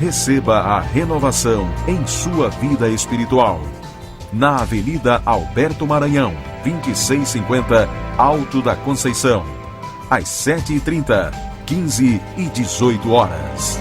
Receba a renovação em sua vida espiritual. Na Avenida Alberto Maranhão, 2650, Alto da Conceição. Às 7h30, 15 e 18 horas.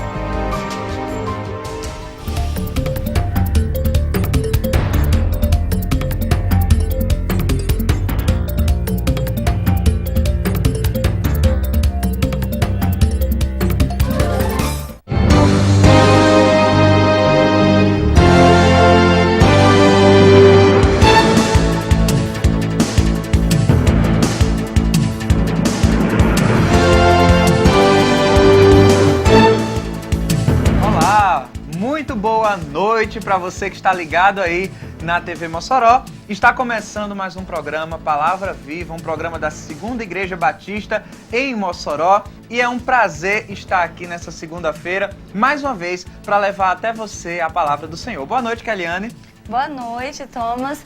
Para você que está ligado aí na TV Mossoró, está começando mais um programa Palavra Viva, um programa da Segunda Igreja Batista em Mossoró, e é um prazer estar aqui nessa segunda-feira, mais uma vez, para levar até você a palavra do Senhor. Boa noite, Keliane. Boa noite, Thomas.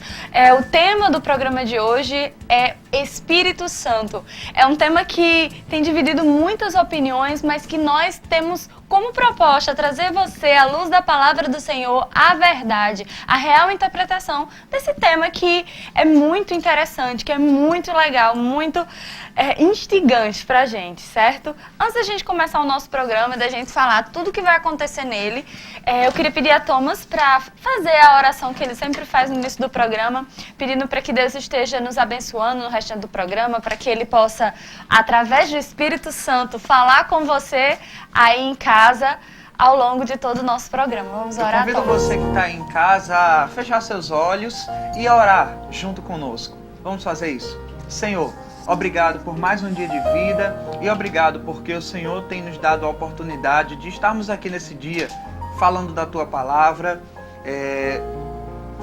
O tema do programa de hoje é Espírito Santo. É um tema que tem dividido muitas opiniões, mas que nós temos como proposta trazer você, à luz da palavra do Senhor, a verdade, a real interpretação desse tema que é muito interessante, que é muito legal, muito instigante pra gente, certo? Antes da gente começar o nosso programa, da gente falar tudo que vai acontecer nele, eu queria pedir a Thomas para fazer a oração que ele sempre faz no início do programa, pedindo para que Deus esteja nos abençoando no restante do programa, para que Ele possa, através do Espírito Santo, falar com você aí em casa ao longo de todo o nosso programa. Vamos orar, Thomas? Eu convido você que está em casa a fechar seus olhos e orar junto conosco. Vamos fazer isso? Senhor, obrigado por mais um dia de vida e obrigado porque o Senhor tem nos dado a oportunidade de estarmos aqui nesse dia falando da Tua Palavra,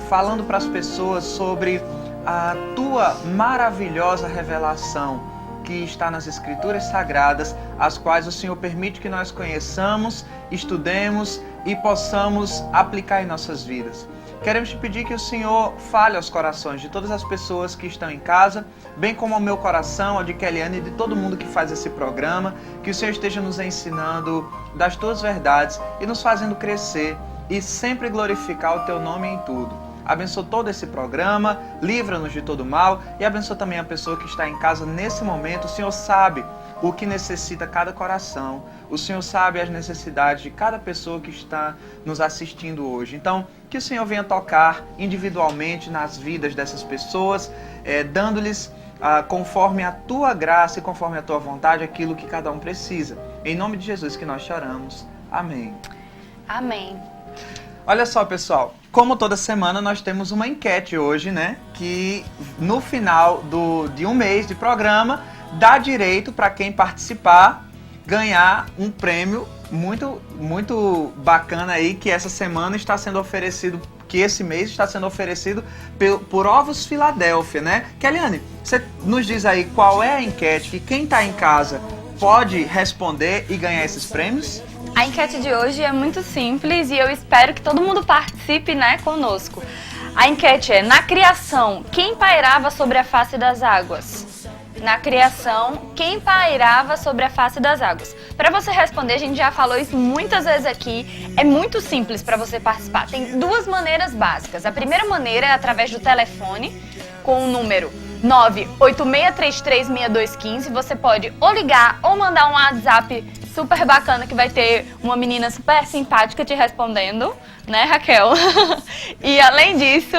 falando para as pessoas sobre a Tua maravilhosa revelação que está nas Escrituras Sagradas, as quais o Senhor permite que nós conheçamos, estudemos e possamos aplicar em nossas vidas. Queremos te pedir que o Senhor fale aos corações de todas as pessoas que estão em casa, bem como ao meu coração, ao de Keliane e de todo mundo que faz esse programa, que o Senhor esteja nos ensinando das Tuas verdades e nos fazendo crescer e sempre glorificar o Teu nome em tudo. Abençoa todo esse programa, livra-nos de todo mal e abençoa também a pessoa que está em casa nesse momento. O Senhor sabe o que necessita cada coração. O Senhor sabe as necessidades de cada pessoa que está nos assistindo hoje. Então, que o Senhor venha tocar individualmente nas vidas dessas pessoas, dando-lhes conforme a Tua graça e conforme a Tua vontade aquilo que cada um precisa. Em nome de Jesus que nós te oramos. Amém. Amém. Olha só, pessoal, como toda semana nós temos uma enquete hoje, né? Que no final de um mês de programa dá direito para quem participar ganhar um prêmio muito, muito bacana aí, que essa semana está sendo oferecido, que esse mês está sendo oferecido por Ovos Filadélfia, né? Keliane, você nos diz aí qual é a enquete que quem está em casa pode responder e ganhar esses prêmios? A enquete de hoje é muito simples e eu espero que todo mundo participe, né, conosco. A enquete é: na criação, quem pairava sobre a face das águas? Na criação, quem pairava sobre a face das águas? Para você responder, a gente já falou isso muitas vezes aqui, é muito simples para você participar. Tem duas maneiras básicas. A primeira maneira é através do telefone, com o número 986336215. Você pode ou ligar ou mandar um WhatsApp super bacana, que vai ter uma menina super simpática te respondendo, né, Raquel? E além disso,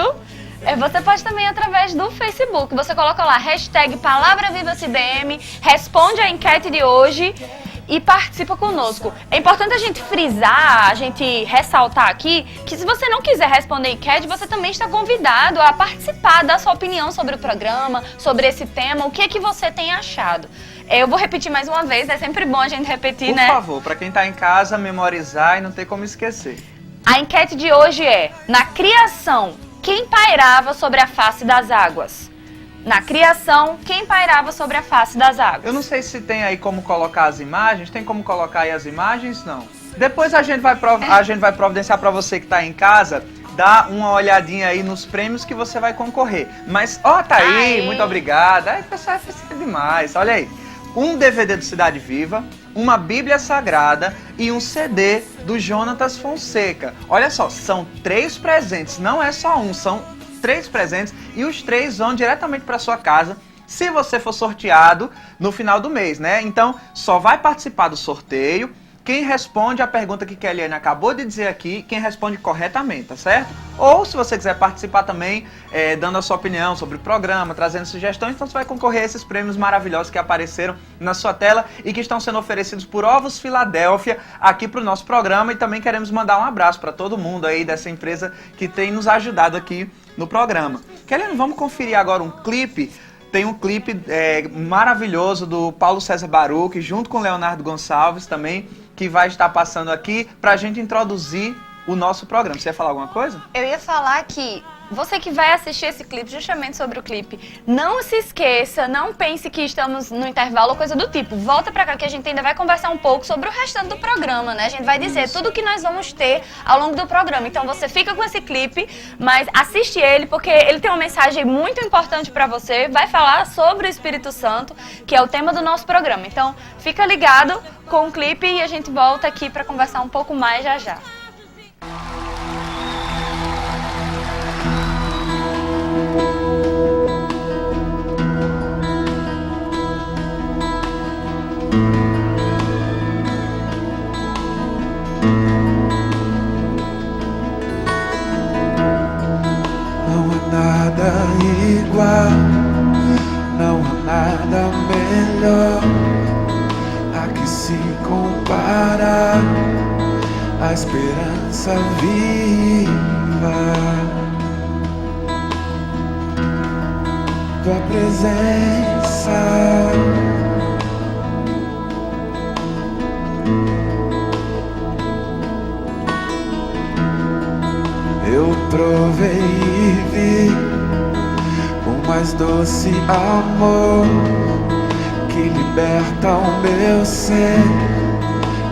você pode também através do Facebook. Você coloca lá, #PalavraVivaCDM, responde a enquete de hoje e participa conosco. É importante a gente frisar, a gente ressaltar aqui, que se você não quiser responder a enquete, você também está convidado a participar, dar sua opinião sobre o programa, sobre esse tema, o que é que você tem achado. Eu vou repetir mais uma vez, é sempre bom a gente repetir, né? Por favor, para quem está em casa, memorizar e não ter como esquecer. A enquete de hoje é: na criação, quem pairava sobre a face das águas? Na criação, quem pairava sobre a face das águas? Eu não sei se tem aí como colocar as imagens. Tem como colocar aí as imagens? Não. Depois a gente vai providenciar para você que está em casa, dá uma olhadinha aí nos prêmios que você vai concorrer. Mas, ó, tá aí, muito obrigada. Ai, pessoal, é demais. Olha aí. Um DVD do Cidade Viva, uma Bíblia Sagrada e um CD do Jonatas Fonseca. Olha só, são 3 presentes, não é só um, são 3 presentes e os 3 vão diretamente para sua casa se você for sorteado no final do mês, né? Então, só vai participar do sorteio quem responde a pergunta que Keliane acabou de dizer aqui, quem responde corretamente, tá certo? Ou se você quiser participar também, dando a sua opinião sobre o programa, trazendo sugestões, então você vai concorrer a esses prêmios maravilhosos que apareceram na sua tela e que estão sendo oferecidos por Ovos Filadélfia aqui para o nosso programa. E também queremos mandar um abraço para todo mundo aí dessa empresa que tem nos ajudado aqui no programa. Keliane, vamos conferir agora um clipe. Tem um clipe maravilhoso do Paulo César Baruch, junto com Leonardo Gonçalves também, que vai estar passando aqui para a gente introduzir o nosso programa. Você ia falar alguma coisa? Eu ia falar que você que vai assistir esse clipe, justamente sobre o clipe, não se esqueça, não pense que estamos no intervalo ou coisa do tipo. Volta pra cá que a gente ainda vai conversar um pouco sobre o restante do programa, né? A gente vai dizer tudo que nós vamos ter ao longo do programa. Então você fica com esse clipe, mas assiste ele porque ele tem uma mensagem muito importante pra você. Vai falar sobre o Espírito Santo, que é o tema do nosso programa. Então fica ligado com o clipe e a gente volta aqui pra conversar um pouco mais já já. Nada igual, não há nada melhor a que se compara a esperança viva, tua presença. Eu provei e vi o mais doce amor que liberta o meu ser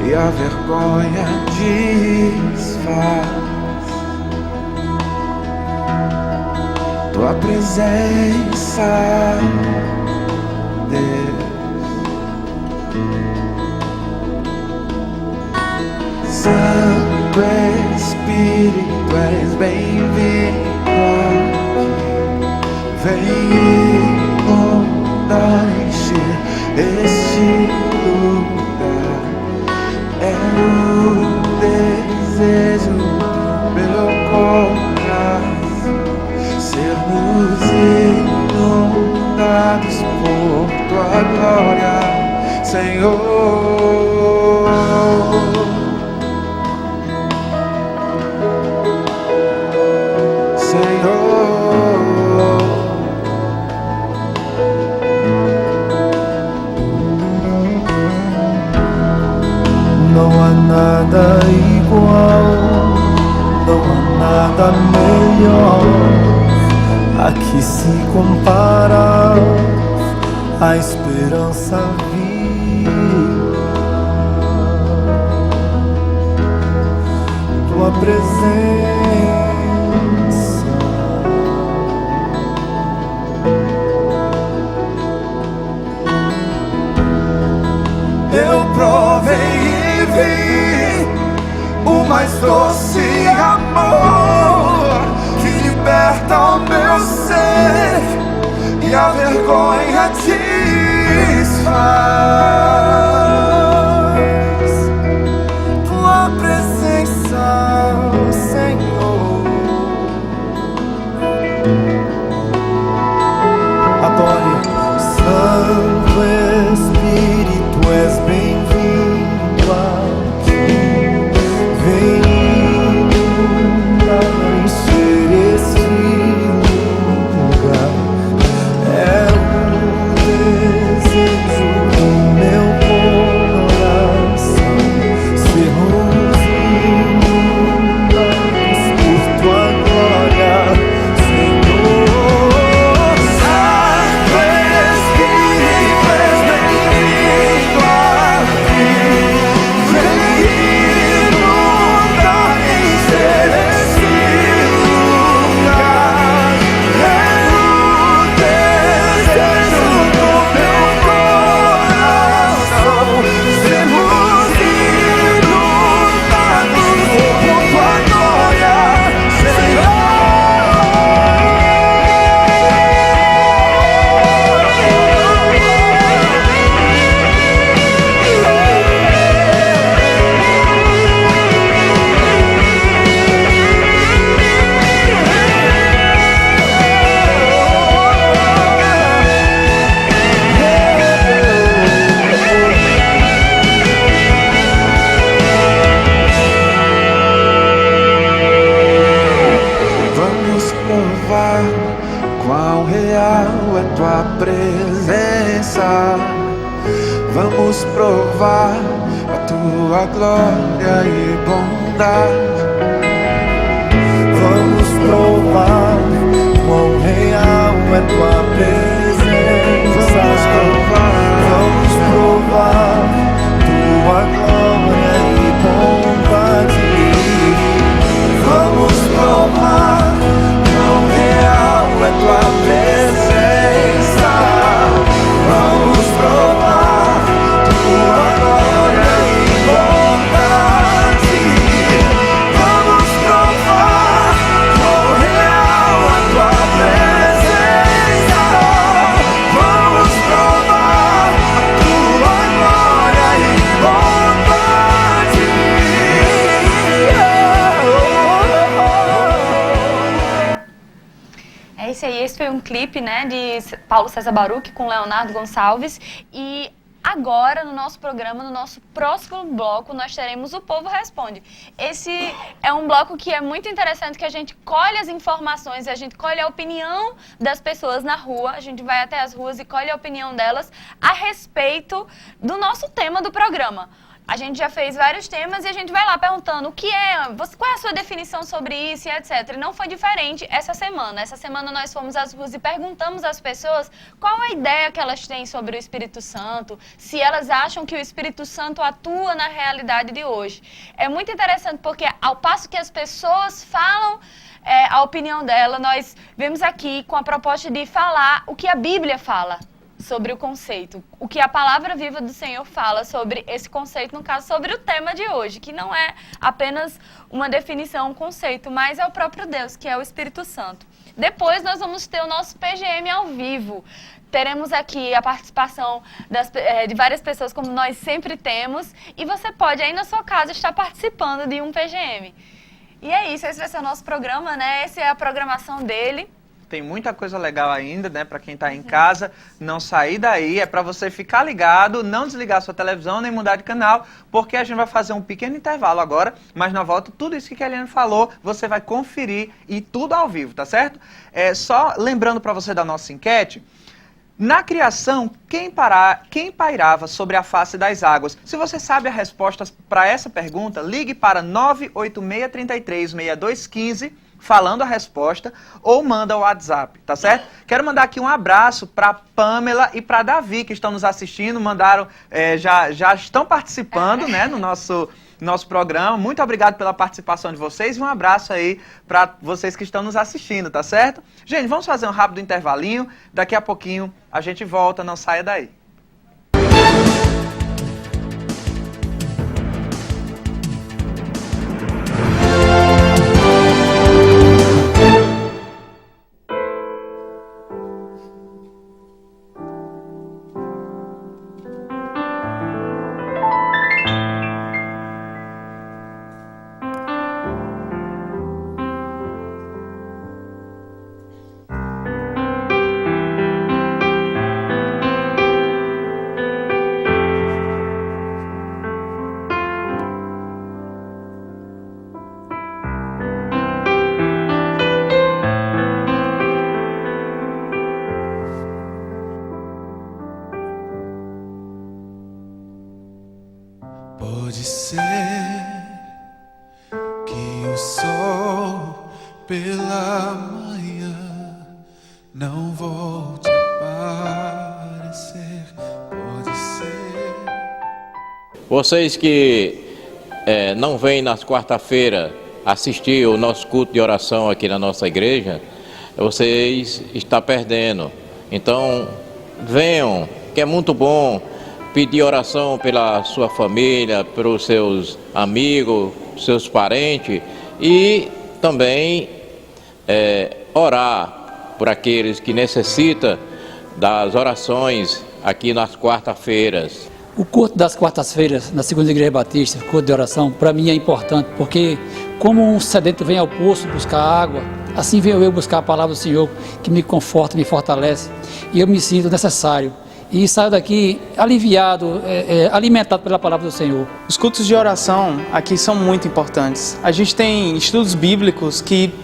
e a vergonha desfaz. Tua presença, Deus. Santo Espírito, és bem-vindo aqui. Vem inundar, encher este lugar. É o desejo do meu coração sermos inundados por tua glória, Senhor. Não há nada igual, não há nada melhor a que se compara a esperança viva, tua presença. Eu provei e vi o mais doce amor que liberta o meu ser e a vergonha desfaz. Tua presença, Senhor. Adore, Santo Espírito, és bem-vindo aqui. Vem encher este lugar. É o desejo do meu coração sermos inundados provar a tua glória e bondade. Vamos provar quão real é tua presença. Vamos provar tua glória e bondade. Vamos provar quão real é tua presença. Vamos provar tua glória e bondade. Vamos provar quão real é tua presença. Vamos provar tua glória e bondade. É isso aí, esse foi um clipe, né, de Paulo César Baruch com Leonardo Gonçalves. E agora, no nosso programa, no nosso próximo bloco, nós teremos o Povo Responde. Esse é um bloco que é muito interessante, que a gente colhe as informações, a gente colhe a opinião das pessoas na rua, a gente vai até as ruas e colhe a opinião delas a respeito do nosso tema do programa. A gente já fez vários temas e a gente vai lá perguntando qual é a sua definição sobre isso e etc. E não foi diferente essa semana. Essa semana nós fomos às ruas e perguntamos às pessoas qual a ideia que elas têm sobre o Espírito Santo, se elas acham que o Espírito Santo atua na realidade de hoje. É muito interessante porque ao passo que as pessoas falam a opinião dela, nós vemos aqui com a proposta de falar o que a Bíblia fala sobre o conceito, o que a palavra viva do Senhor fala sobre esse conceito, no caso, sobre o tema de hoje, que não é apenas uma definição, um conceito, mas é o próprio Deus, que é o Espírito Santo. Depois nós vamos ter o nosso PGM ao vivo. Teremos aqui a participação de várias pessoas, como nós sempre temos, e você pode aí na sua casa estar participando de um PGM. E é isso, esse vai ser o nosso programa, né? Essa é a programação dele. Tem muita coisa legal ainda, né, para quem está em casa, não sair daí, é para você ficar ligado, não desligar sua televisão, nem mudar de canal, porque a gente vai fazer um pequeno intervalo agora, mas na volta, tudo isso que a Eliane falou, você vai conferir e tudo ao vivo, tá certo? Só lembrando para você da nossa enquete, na criação, quem pairava sobre a face das águas? Se você sabe a resposta para essa pergunta, ligue para 986336215, falando a resposta, ou manda o WhatsApp, tá certo? Quero mandar aqui um abraço para Pamela e para Davi, que estão nos assistindo, mandaram, já estão participando, né, no nosso programa. Muito obrigado pela participação de vocês e um abraço aí para vocês que estão nos assistindo, tá certo? Gente, vamos fazer um rápido intervalinho, daqui a pouquinho a gente volta, não saia daí. Pode ser que o sol pela manhã não volte a aparecer. Pode ser. Vocês que não vêm nas quarta-feiras assistir o nosso culto de oração aqui na nossa igreja, vocês estão perdendo. Então, venham, que é muito bom pedir oração pela sua família, pelos seus amigos, seus parentes e também orar por aqueles que necessitam das orações aqui nas quarta-feiras. O culto das quartas-feiras na Segunda Igreja Batista, o culto de oração, para mim é importante, porque como um sedento vem ao poço buscar água, assim venho eu buscar a palavra do Senhor, que me conforta, me fortalece, e eu me sinto necessário. E saio daqui aliviado, alimentado pela palavra do Senhor. Os cultos de oração aqui são muito importantes. A gente tem estudos bíblicos que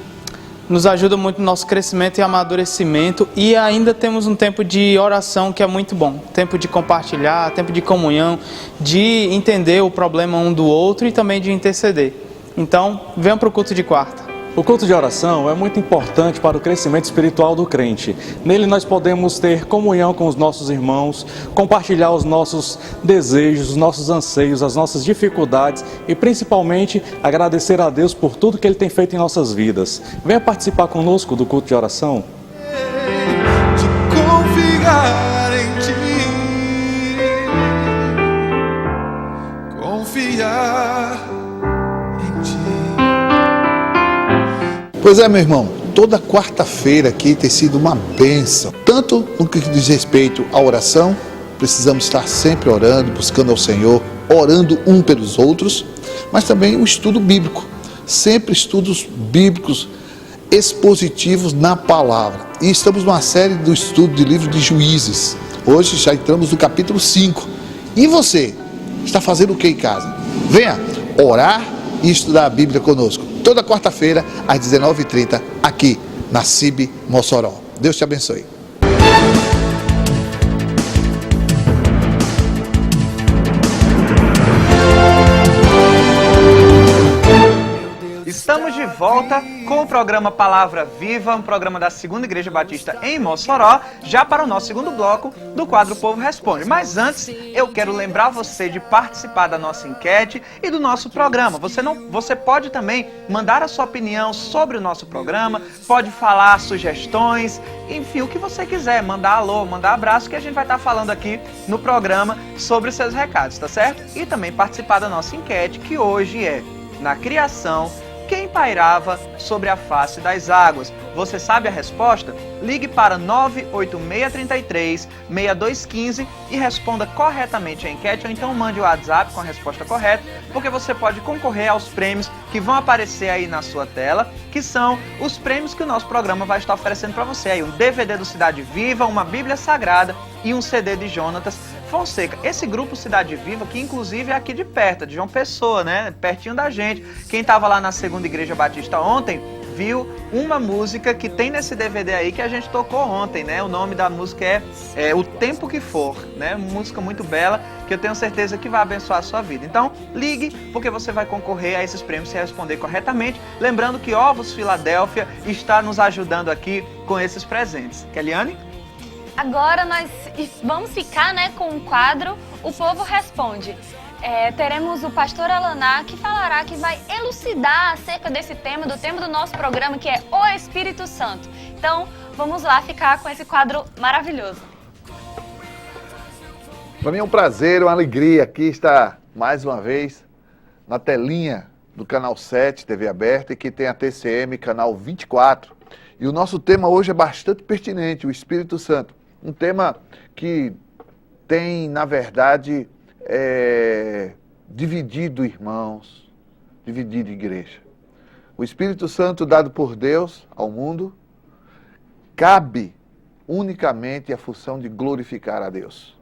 nos ajuda muito no nosso crescimento e amadurecimento, e ainda temos um tempo de oração que é muito bom, tempo de compartilhar, tempo de comunhão, de entender o problema um do outro e também de interceder. Então, venham para o culto de quarta. O culto de oração é muito importante para o crescimento espiritual do crente. Nele nós podemos ter comunhão com os nossos irmãos, compartilhar os nossos desejos, os nossos anseios, as nossas dificuldades e principalmente agradecer a Deus por tudo que Ele tem feito em nossas vidas. Venha participar conosco do culto de oração. De confiar em ti, confiar. Pois é, meu irmão, toda quarta-feira aqui tem sido uma bênção. Tanto no que diz respeito à oração, precisamos estar sempre orando, buscando ao Senhor, orando um pelos outros, mas também o estudo bíblico. Sempre estudos bíblicos expositivos na palavra. E estamos numa série do estudo de livro de Juízes. Hoje já entramos no capítulo 5. E você? Está fazendo o que em casa? Venha orar e estudar a Bíblia conosco. Toda quarta-feira, às 19h30, aqui na CIB Mossoró. Deus te abençoe. Estamos de volta com o programa Palavra Viva, um programa da Segunda Igreja Batista em Mossoró, já para o nosso segundo bloco do quadro Povo Responde. Mas antes, eu quero lembrar você de participar da nossa enquete e do nosso programa. Você pode também mandar a sua opinião sobre o nosso programa, pode falar sugestões, enfim, o que você quiser, mandar alô, mandar abraço, que a gente vai estar falando aqui no programa sobre os seus recados, tá certo? E também participar da nossa enquete, que hoje é: na criação, quem pairava sobre a face das águas? Você sabe a resposta? Ligue para 98633-6215 e responda corretamente a enquete, ou então mande o WhatsApp com a resposta correta, porque você pode concorrer aos prêmios que vão aparecer aí na sua tela, que são os prêmios que o nosso programa vai estar oferecendo para você. Aí um DVD do Cidade Viva, uma Bíblia Sagrada e um CD de Jonatas Fonseca. Esse grupo Cidade Viva, que inclusive é aqui de perto, de João Pessoa, né? Pertinho da gente. Quem estava lá na Segunda Igreja Batista ontem, viu uma música que tem nesse DVD aí que a gente tocou ontem, né? O nome da música é O Tempo Que For, né? Uma música muito bela, que eu tenho certeza que vai abençoar a sua vida. Então, ligue, porque você vai concorrer a esses prêmios se responder corretamente. Lembrando que Ovos Filadélfia está nos ajudando aqui com esses presentes. Keliane? Agora nós vamos ficar, né, com o quadro O Povo Responde. Teremos o pastor Alaná, que falará, que vai elucidar acerca desse tema, do tema do nosso programa, que é o Espírito Santo. Então, vamos lá ficar com esse quadro maravilhoso. Para mim é um prazer, uma alegria aqui estar mais uma vez na telinha do canal 7, TV aberta, e que tem a TCM, canal 24. E o nosso tema hoje é bastante pertinente, o Espírito Santo. Um tema que tem, na verdade, dividido irmãos, dividido igreja. O Espírito Santo dado por Deus ao mundo, cabe unicamente a função de glorificar a Deus.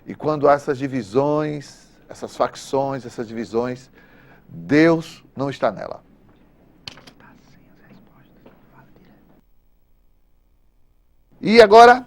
E quando há essas divisões, essas facções, essas divisões, Deus não está nela. E agora,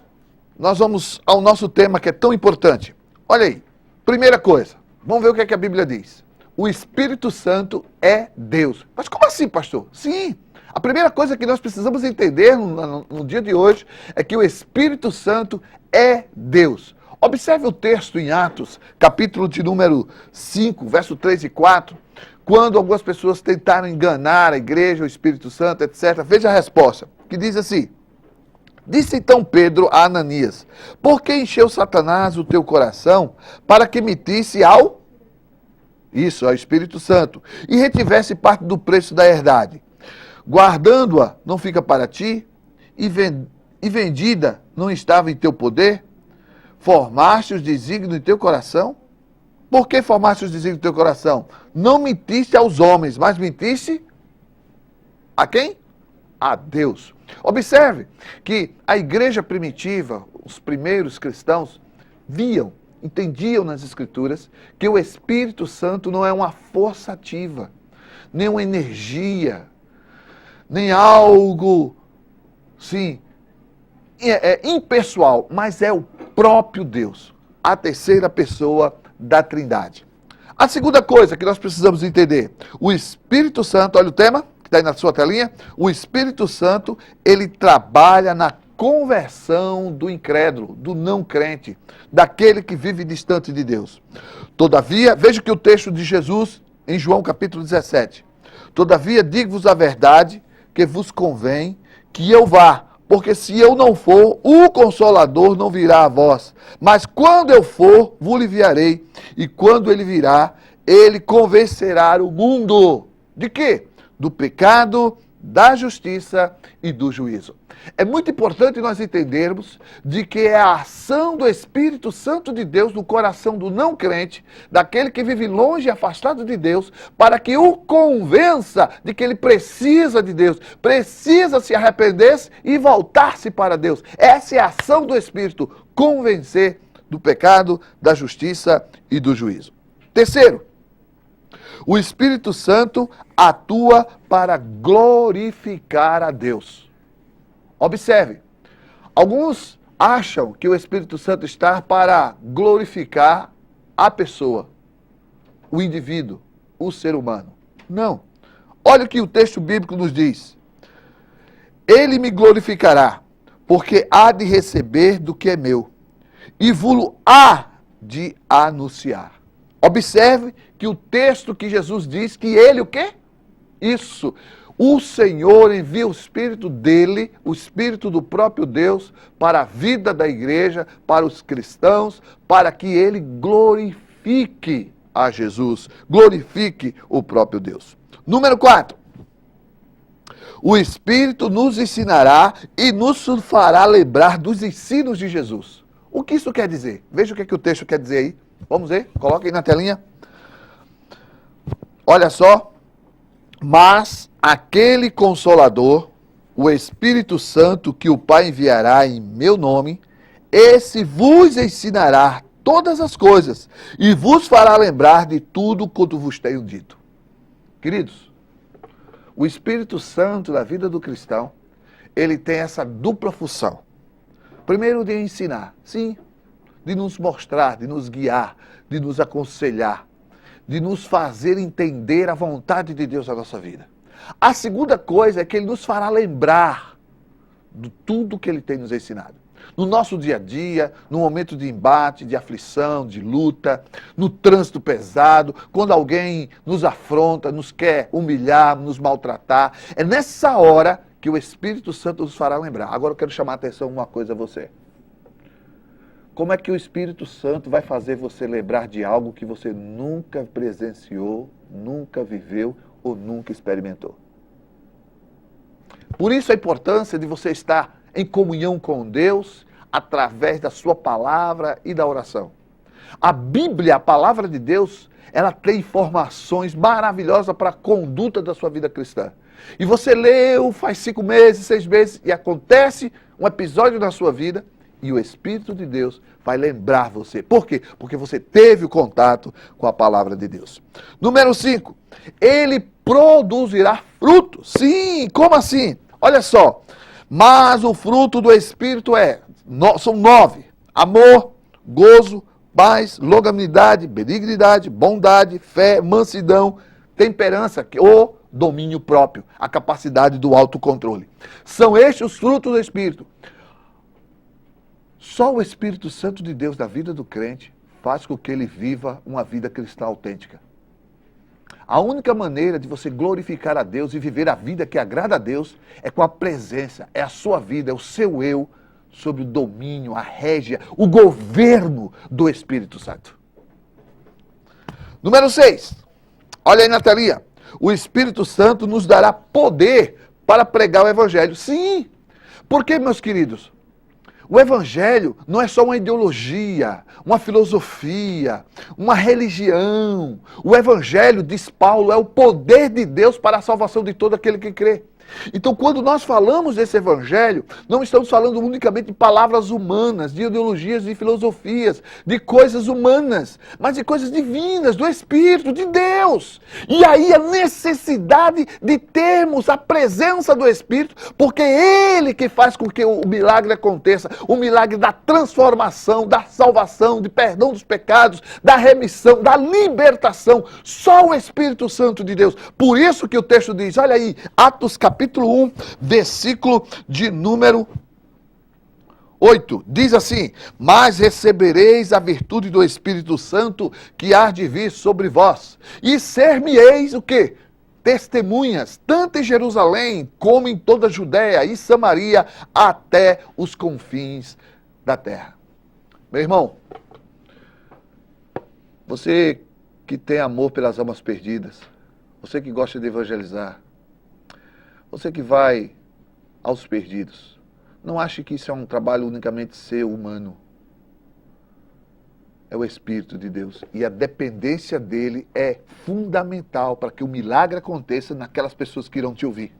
nós vamos ao nosso tema, que é tão importante. Olha aí, primeira coisa, vamos ver o que é que a Bíblia diz. O Espírito Santo é Deus. Mas como assim, pastor? Sim, a primeira coisa que nós precisamos entender no dia de hoje é que o Espírito Santo é Deus. Observe o texto em Atos, capítulo de número 5, verso 3 e 4, quando algumas pessoas tentaram enganar a igreja, o Espírito Santo, etc. Veja a resposta, que diz assim: disse então Pedro a Ananias: por que encheu Satanás o teu coração para que mentisse ao Espírito Santo e retivesse parte do preço da herdade? Guardando-a não fica para ti, e vendida não estava em teu poder? Formaste os desígnios em teu coração? Por que formaste os desígnios em teu coração? Não mentiste aos homens, mas mentiste a quem? A Deus. Observe que a igreja primitiva, os primeiros cristãos, entendiam nas Escrituras que o Espírito Santo não é uma força ativa, nem uma energia, nem algo, sim, impessoal, mas é o próprio Deus, a terceira pessoa da Trindade. A segunda coisa que nós precisamos entender, o Espírito Santo, olha o tema que está aí na sua telinha, o Espírito Santo, ele trabalha na conversão do incrédulo, do não crente, daquele que vive distante de Deus. Todavia, veja que o texto de Jesus, em João capítulo 17, todavia digo-vos a verdade, que vos convém que eu vá, porque se eu não for, o Consolador não virá a vós. Mas quando eu for, vos enviarei, e quando ele virá, ele convencerá o mundo. De quê? Do pecado, da justiça e do juízo. É muito importante nós entendermos de que é a ação do Espírito Santo de Deus no coração do não crente, daquele que vive longe e afastado de Deus, para que o convença de que ele precisa de Deus, precisa se arrepender e voltar-se para Deus. Essa é a ação do Espírito, convencer do pecado, da justiça e do juízo. Terceiro, o Espírito Santo atua para glorificar a Deus. Observe, alguns acham que o Espírito Santo está para glorificar a pessoa, o indivíduo, o ser humano. Não. Olha o que o texto bíblico nos diz. Ele me glorificará, porque há de receber do que é meu, e vou-lo há de anunciar. Observe que o texto que Jesus diz que ele o quê? Isso. O Senhor envia o Espírito dele, o Espírito do próprio Deus, para a vida da igreja, para os cristãos, para que ele glorifique a Jesus, glorifique o próprio Deus. Número 4. O Espírito nos ensinará e nos fará lembrar dos ensinos de Jesus. O que isso quer dizer? Veja o que o texto quer dizer aí. Vamos ver? Coloca aí na telinha. Olha só. Mas aquele Consolador, o Espírito Santo que o Pai enviará em meu nome, esse vos ensinará todas as coisas e vos fará lembrar de tudo quanto vos tenho dito. Queridos, o Espírito Santo da vida do cristão, ele tem essa dupla função. Primeiro, de ensinar, sim, de nos mostrar, de nos guiar, de nos aconselhar, de nos fazer entender a vontade de Deus na nossa vida. A segunda coisa é que ele nos fará lembrar de tudo que ele tem nos ensinado. No nosso dia a dia, no momento de embate, de aflição, de luta, no trânsito pesado, quando alguém nos afronta, nos quer humilhar, nos maltratar, é nessa hora que o Espírito Santo nos fará lembrar. Agora eu quero chamar a atenção uma coisa a você. Como é que o Espírito Santo vai fazer você lembrar de algo que você nunca presenciou, nunca viveu ou nunca experimentou? Por isso a importância de você estar em comunhão com Deus através da sua palavra e da oração. A Bíblia, a palavra de Deus, ela tem informações maravilhosas para a conduta da sua vida cristã. E você leu faz 5 meses, 6 meses e acontece um episódio na sua vida e o Espírito de Deus vai lembrar você. Por quê? Porque você teve o contato com a palavra de Deus. Número 5. Ele produzirá fruto. Sim, como assim? Olha só. Mas o fruto do Espírito são 9. Amor, gozo, paz, longanimidade, benignidade, bondade, fé, mansidão, temperança, ou domínio próprio, a capacidade do autocontrole. São estes os frutos do Espírito. Só o Espírito Santo de Deus na vida do crente faz com que ele viva uma vida cristã autêntica. A única maneira de você glorificar a Deus e viver a vida que agrada a Deus é com a presença, é a sua vida, é o seu eu sobre o domínio, a régia, o governo do Espírito Santo. Número 6. Olha aí na telinha. O Espírito Santo nos dará poder para pregar o Evangelho. Sim, porque, meus queridos, o Evangelho não é só uma ideologia, uma filosofia, uma religião. O Evangelho, diz Paulo, é o poder de Deus para a salvação de todo aquele que crê. Então, quando nós falamos desse evangelho, não estamos falando unicamente de palavras humanas, de ideologias, de filosofias, de coisas humanas, mas de coisas divinas, do Espírito, de Deus. E aí a necessidade de termos a presença do Espírito, porque é Ele que faz com que o milagre aconteça, o milagre da transformação, da salvação, de perdão dos pecados, da remissão, da libertação. Só o Espírito Santo de Deus. Por isso que o texto diz, olha aí, Atos capítulo 1, versículo de número 8, diz assim: mas recebereis a virtude do Espírito Santo que há de vir sobre vós, e ser-me-eis o quê? Testemunhas, tanto em Jerusalém, como em toda a Judéia e Samaria, até os confins da terra. Meu irmão, você que tem amor pelas almas perdidas, você que gosta de evangelizar, você que vai aos perdidos, não ache que isso é um trabalho unicamente seu, humano. É o Espírito de Deus. E a dependência dele é fundamental para que o milagre aconteça naquelas pessoas que irão te ouvir.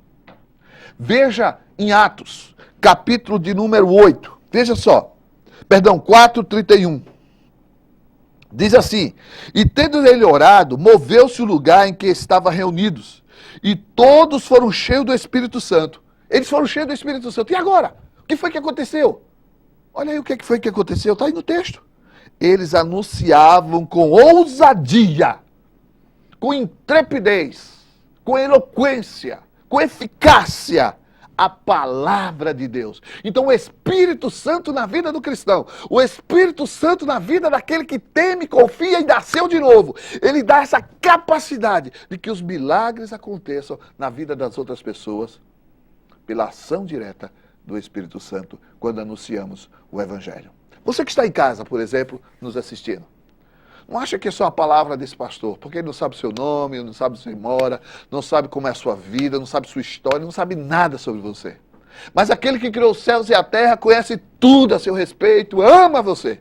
Veja em Atos, capítulo de número 8. Veja só. 4:31. Diz assim: e tendo ele orado, moveu-se o lugar em que estavam reunidos. E todos foram cheios do Espírito Santo. Eles foram cheios do Espírito Santo. E agora? O que foi que aconteceu? Olha aí o que foi que aconteceu. Está aí no texto. Eles anunciavam com ousadia, com intrepidez, com eloquência, com eficácia, a palavra de Deus. Então o Espírito Santo na vida do cristão, o Espírito Santo na vida daquele que teme, confia e nasceu de novo, ele dá essa capacidade de que os milagres aconteçam na vida das outras pessoas, pela ação direta do Espírito Santo, quando anunciamos o Evangelho. Você que está em casa, por exemplo, nos assistindo, não acha que é só a palavra desse pastor, porque ele não sabe o seu nome, não sabe onde você mora, não sabe como é a sua vida, não sabe sua história, não sabe nada sobre você. Mas aquele que criou os céus e a terra conhece tudo a seu respeito, ama você.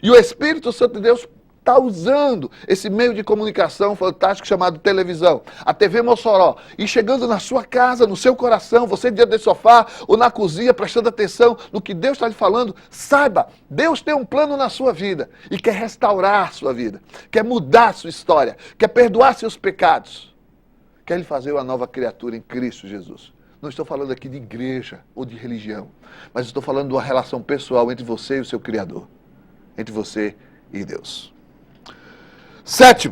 E o Espírito Santo de Deus está usando esse meio de comunicação fantástico chamado televisão, a TV Mossoró, e chegando na sua casa, no seu coração, você diante do sofá ou na cozinha, prestando atenção no que Deus está lhe falando, saiba, Deus tem um plano na sua vida e quer restaurar a sua vida, quer mudar a sua história, quer perdoar seus pecados, quer lhe fazer uma nova criatura em Cristo Jesus. Não estou falando aqui de igreja ou de religião, mas estou falando de uma relação pessoal entre você e o seu Criador, entre você e Deus. 7,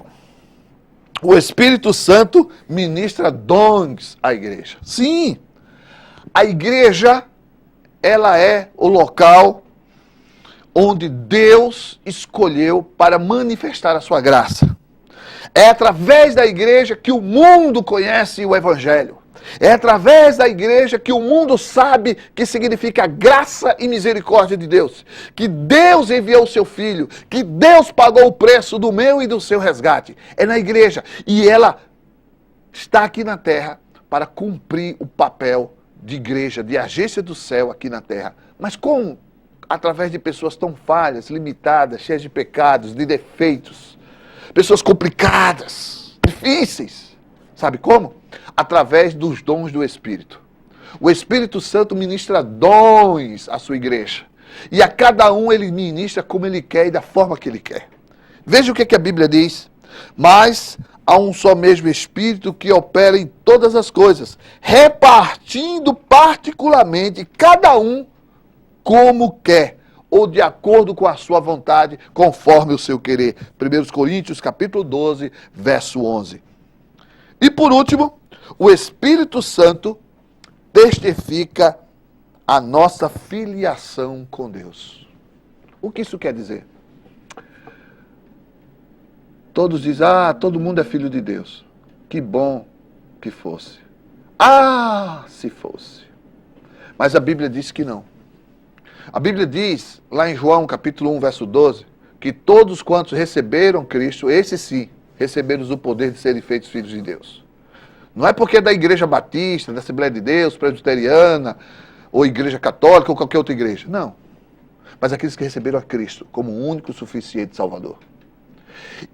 o Espírito Santo ministra dons à igreja. Sim, a igreja, ela é o local onde Deus escolheu para manifestar a sua graça. É através da igreja que o mundo conhece o Evangelho. É através da igreja que o mundo sabe que significa graça e misericórdia de Deus. Que Deus enviou o seu Filho, que Deus pagou o preço do meu e do seu resgate. É na igreja. E ela está aqui na terra para cumprir o papel de igreja, de agência do céu aqui na terra. Mas como? Através de pessoas tão falhas, limitadas, cheias de pecados, de defeitos. Pessoas complicadas, difíceis. Sabe como? Através dos dons do Espírito. O Espírito Santo ministra dons à sua igreja. E a cada um ele ministra como ele quer e da forma que ele quer. Veja o que a Bíblia diz. Mas há um só mesmo Espírito que opera em todas as coisas, repartindo particularmente cada um como quer, ou de acordo com a sua vontade, conforme o seu querer. 1 Coríntios capítulo 12, verso 11. E por último, o Espírito Santo testifica a nossa filiação com Deus. O que isso quer dizer? Todos dizem, todo mundo é filho de Deus. Que bom que fosse. Se fosse. Mas a Bíblia diz que não. A Bíblia diz, lá em João capítulo 1, verso 12, que todos quantos receberam Cristo, esses sim, receberam o poder de serem feitos filhos de Deus. Não é porque é da Igreja Batista, da Assembleia de Deus, Presbiteriana, ou Igreja Católica, ou qualquer outra igreja. Não. Mas aqueles que receberam a Cristo como o único suficiente Salvador.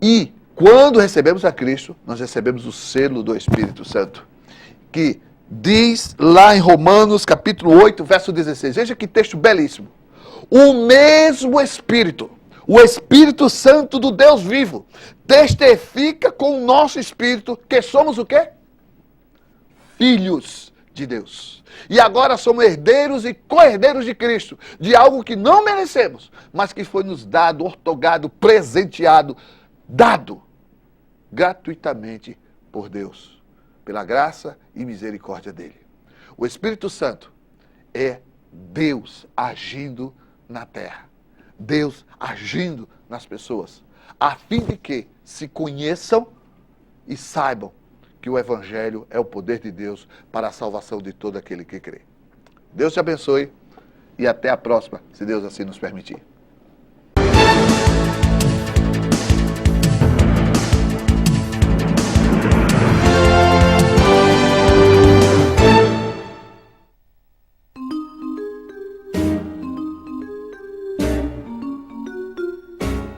E quando recebemos a Cristo, nós recebemos o selo do Espírito Santo, que diz lá em Romanos capítulo 8, verso 16. Veja que texto belíssimo. O mesmo Espírito, o Espírito Santo do Deus vivo, testifica com o nosso espírito que somos o quê? Filhos de Deus. E agora somos herdeiros e co-herdeiros de Cristo, de algo que não merecemos, mas que foi nos dado, ortogado, presenteado, dado gratuitamente por Deus, pela graça e misericórdia dele. O Espírito Santo é Deus agindo na terra, Deus agindo nas pessoas, a fim de que se conheçam e saibam que o Evangelho é o poder de Deus para a salvação de todo aquele que crê. Deus te abençoe e até a próxima, se Deus assim nos permitir.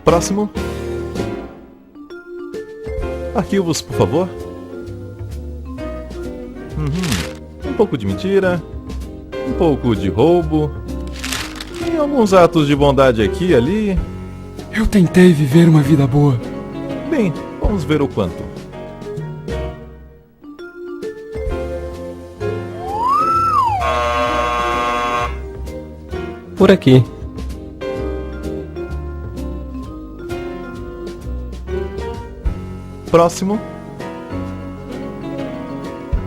Próximo. Arquivos, por favor. Um pouco de mentira, um pouco de roubo, e alguns atos de bondade aqui e ali. Eu tentei viver uma vida boa. Bem, vamos ver o quanto. Por aqui. Próximo.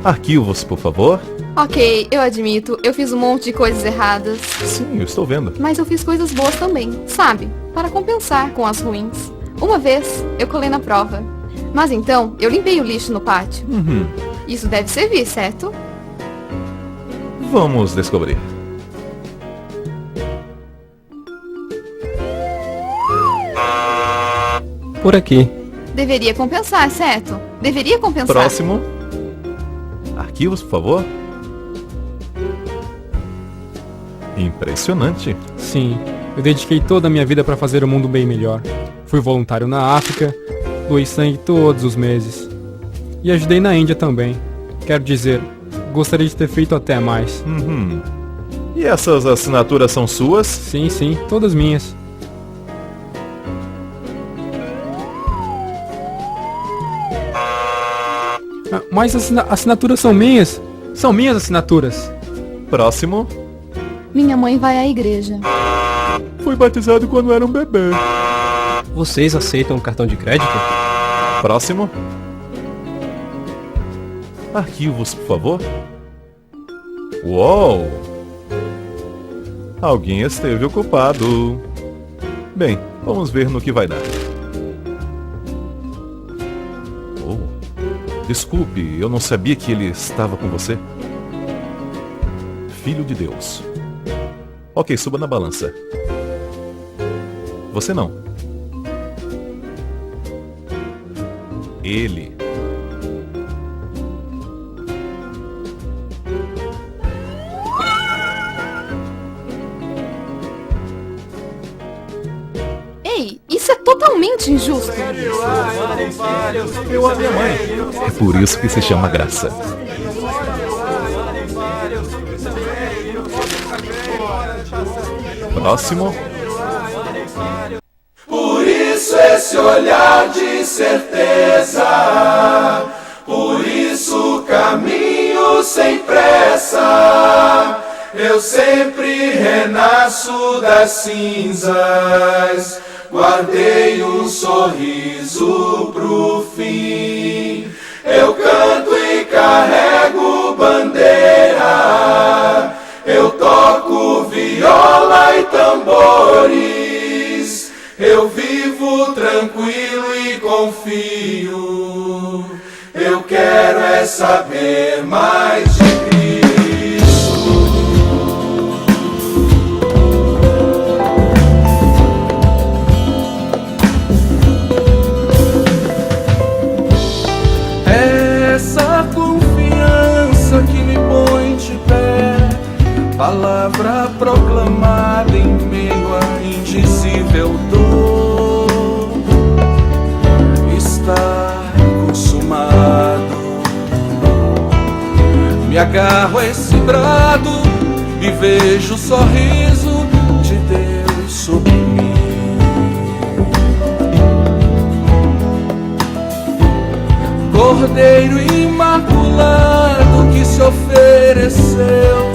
Arquivos, por favor. Ok, eu admito, eu fiz um monte de coisas erradas. Sim, eu estou vendo. Mas eu fiz coisas boas também, sabe? Para compensar com as ruins. Uma vez, eu colei na prova. Mas então, eu limpei o lixo no pátio. Isso deve servir, certo? Vamos descobrir. Por aqui. Deveria compensar, certo? Deveria compensar. Próximo. Arquivos, por favor. Impressionante. Sim, eu dediquei toda a minha vida para fazer o mundo bem melhor. Fui voluntário na África, doei sangue todos os meses. E ajudei na Índia também. Quero dizer, gostaria de ter feito até mais. E essas assinaturas são suas? Sim, sim, todas minhas. Mas as assinaturas são minhas. São minhas assinaturas. Próximo. Minha mãe vai à igreja. Fui batizado quando era um bebê. Vocês aceitam cartão de crédito? Próximo. Arquivos, por favor. Uou! Alguém esteve ocupado. Bem, vamos ver no que vai dar. Desculpe, eu não sabia que ele estava com você. Filho de Deus. Ok, suba na balança. Você não. Ele. Ei, isso é totalmente injusto. Eu amo minha mãe. É por isso que se chama graça. Próximo. Por isso esse olhar de certeza, por isso caminho sem pressa. Eu sempre renasço das cinzas, guardei um sorriso pro fim. Eu canto e carrego bandeira, eu toco viola e tambores. Eu vivo tranquilo e confio, eu quero é saber mais de Cristo. Essa confiança que me põe de pé, palavra proclamada em meio à indizível dor, está consumado. Me me agarro a esse brado e vejo o sorriso de Deus sobre mim. Cordeiro imaculado que se ofereceu,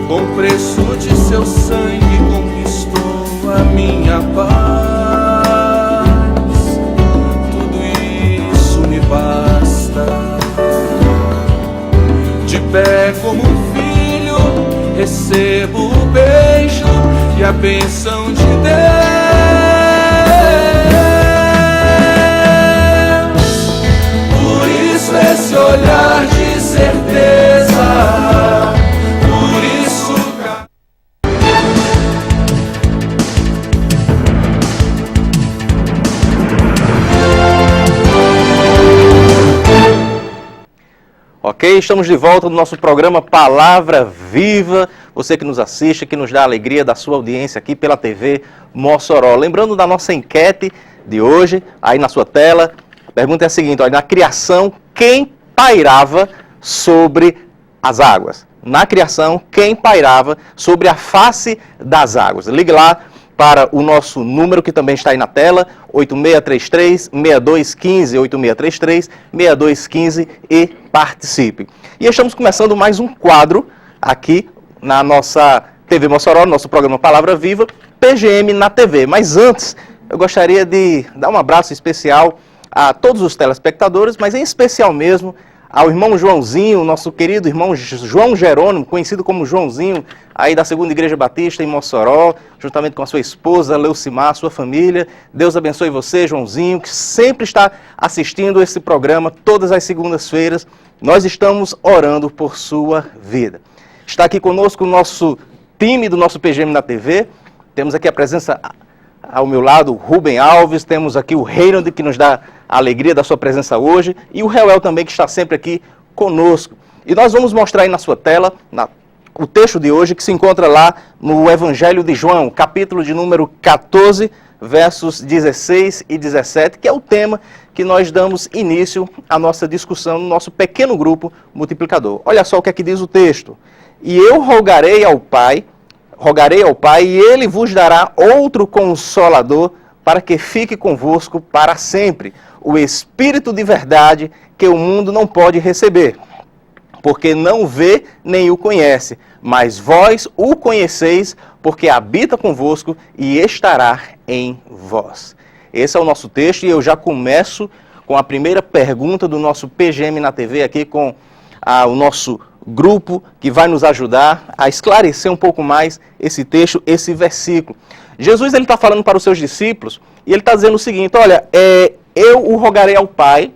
com preço de seu sangue conquistou a minha paz. Tudo isso me basta. De pé como um filho, recebo o beijo e a bênção de Deus. Por isso esse olhar de certeza, por isso Ok, estamos de volta no nosso programa Palavra Viva. Você que nos assiste, que nos dá a alegria da sua audiência aqui pela TV Mossoró. Lembrando da nossa enquete de hoje, aí na sua tela, a pergunta é a seguinte: olha, na criação, quem pairava sobre as águas? Na criação, quem pairava sobre a face das águas? Ligue lá para o nosso número que também está aí na tela, 8633-6215, 8633-6215 e participe. E estamos começando mais um quadro aqui na nossa TV Mossoró, nosso programa Palavra Viva, PGM na TV. Mas antes, eu gostaria de dar um abraço especial a todos os telespectadores, mas em especial mesmo ao irmão Joãozinho, nosso querido irmão João Jerônimo, conhecido como Joãozinho, aí da Segunda Igreja Batista em Mossoró, juntamente com a sua esposa Leucimar, sua família. Deus abençoe você, Joãozinho, que sempre está assistindo esse programa todas as segundas-feiras. Nós estamos orando por sua vida. Está aqui conosco o nosso time do nosso PGM na TV. Temos aqui a presença ao meu lado, Rubem Alves, temos aqui o Reinaldo, que nos dá a alegria da sua presença hoje, e o Reuel também, que está sempre aqui conosco. E nós vamos mostrar aí na sua tela o texto de hoje, que se encontra lá no Evangelho de João, capítulo de número 14, versos 16 e 17, que é o tema que nós damos início à nossa discussão no nosso pequeno grupo multiplicador. Olha só o que é que diz o texto. E eu rogarei ao Pai, e Ele vos dará outro Consolador, para que fique convosco para sempre, o Espírito de verdade, que o mundo não pode receber, porque não vê nem o conhece, mas vós o conheceis, porque habita convosco e estará em vós. Esse é o nosso texto, e eu já começo com a primeira pergunta do nosso PGM na TV, aqui com o nosso grupo que vai nos ajudar a esclarecer um pouco mais esse texto, esse versículo. Jesus está falando para os seus discípulos e ele está dizendo o seguinte: olha, eu o rogarei ao Pai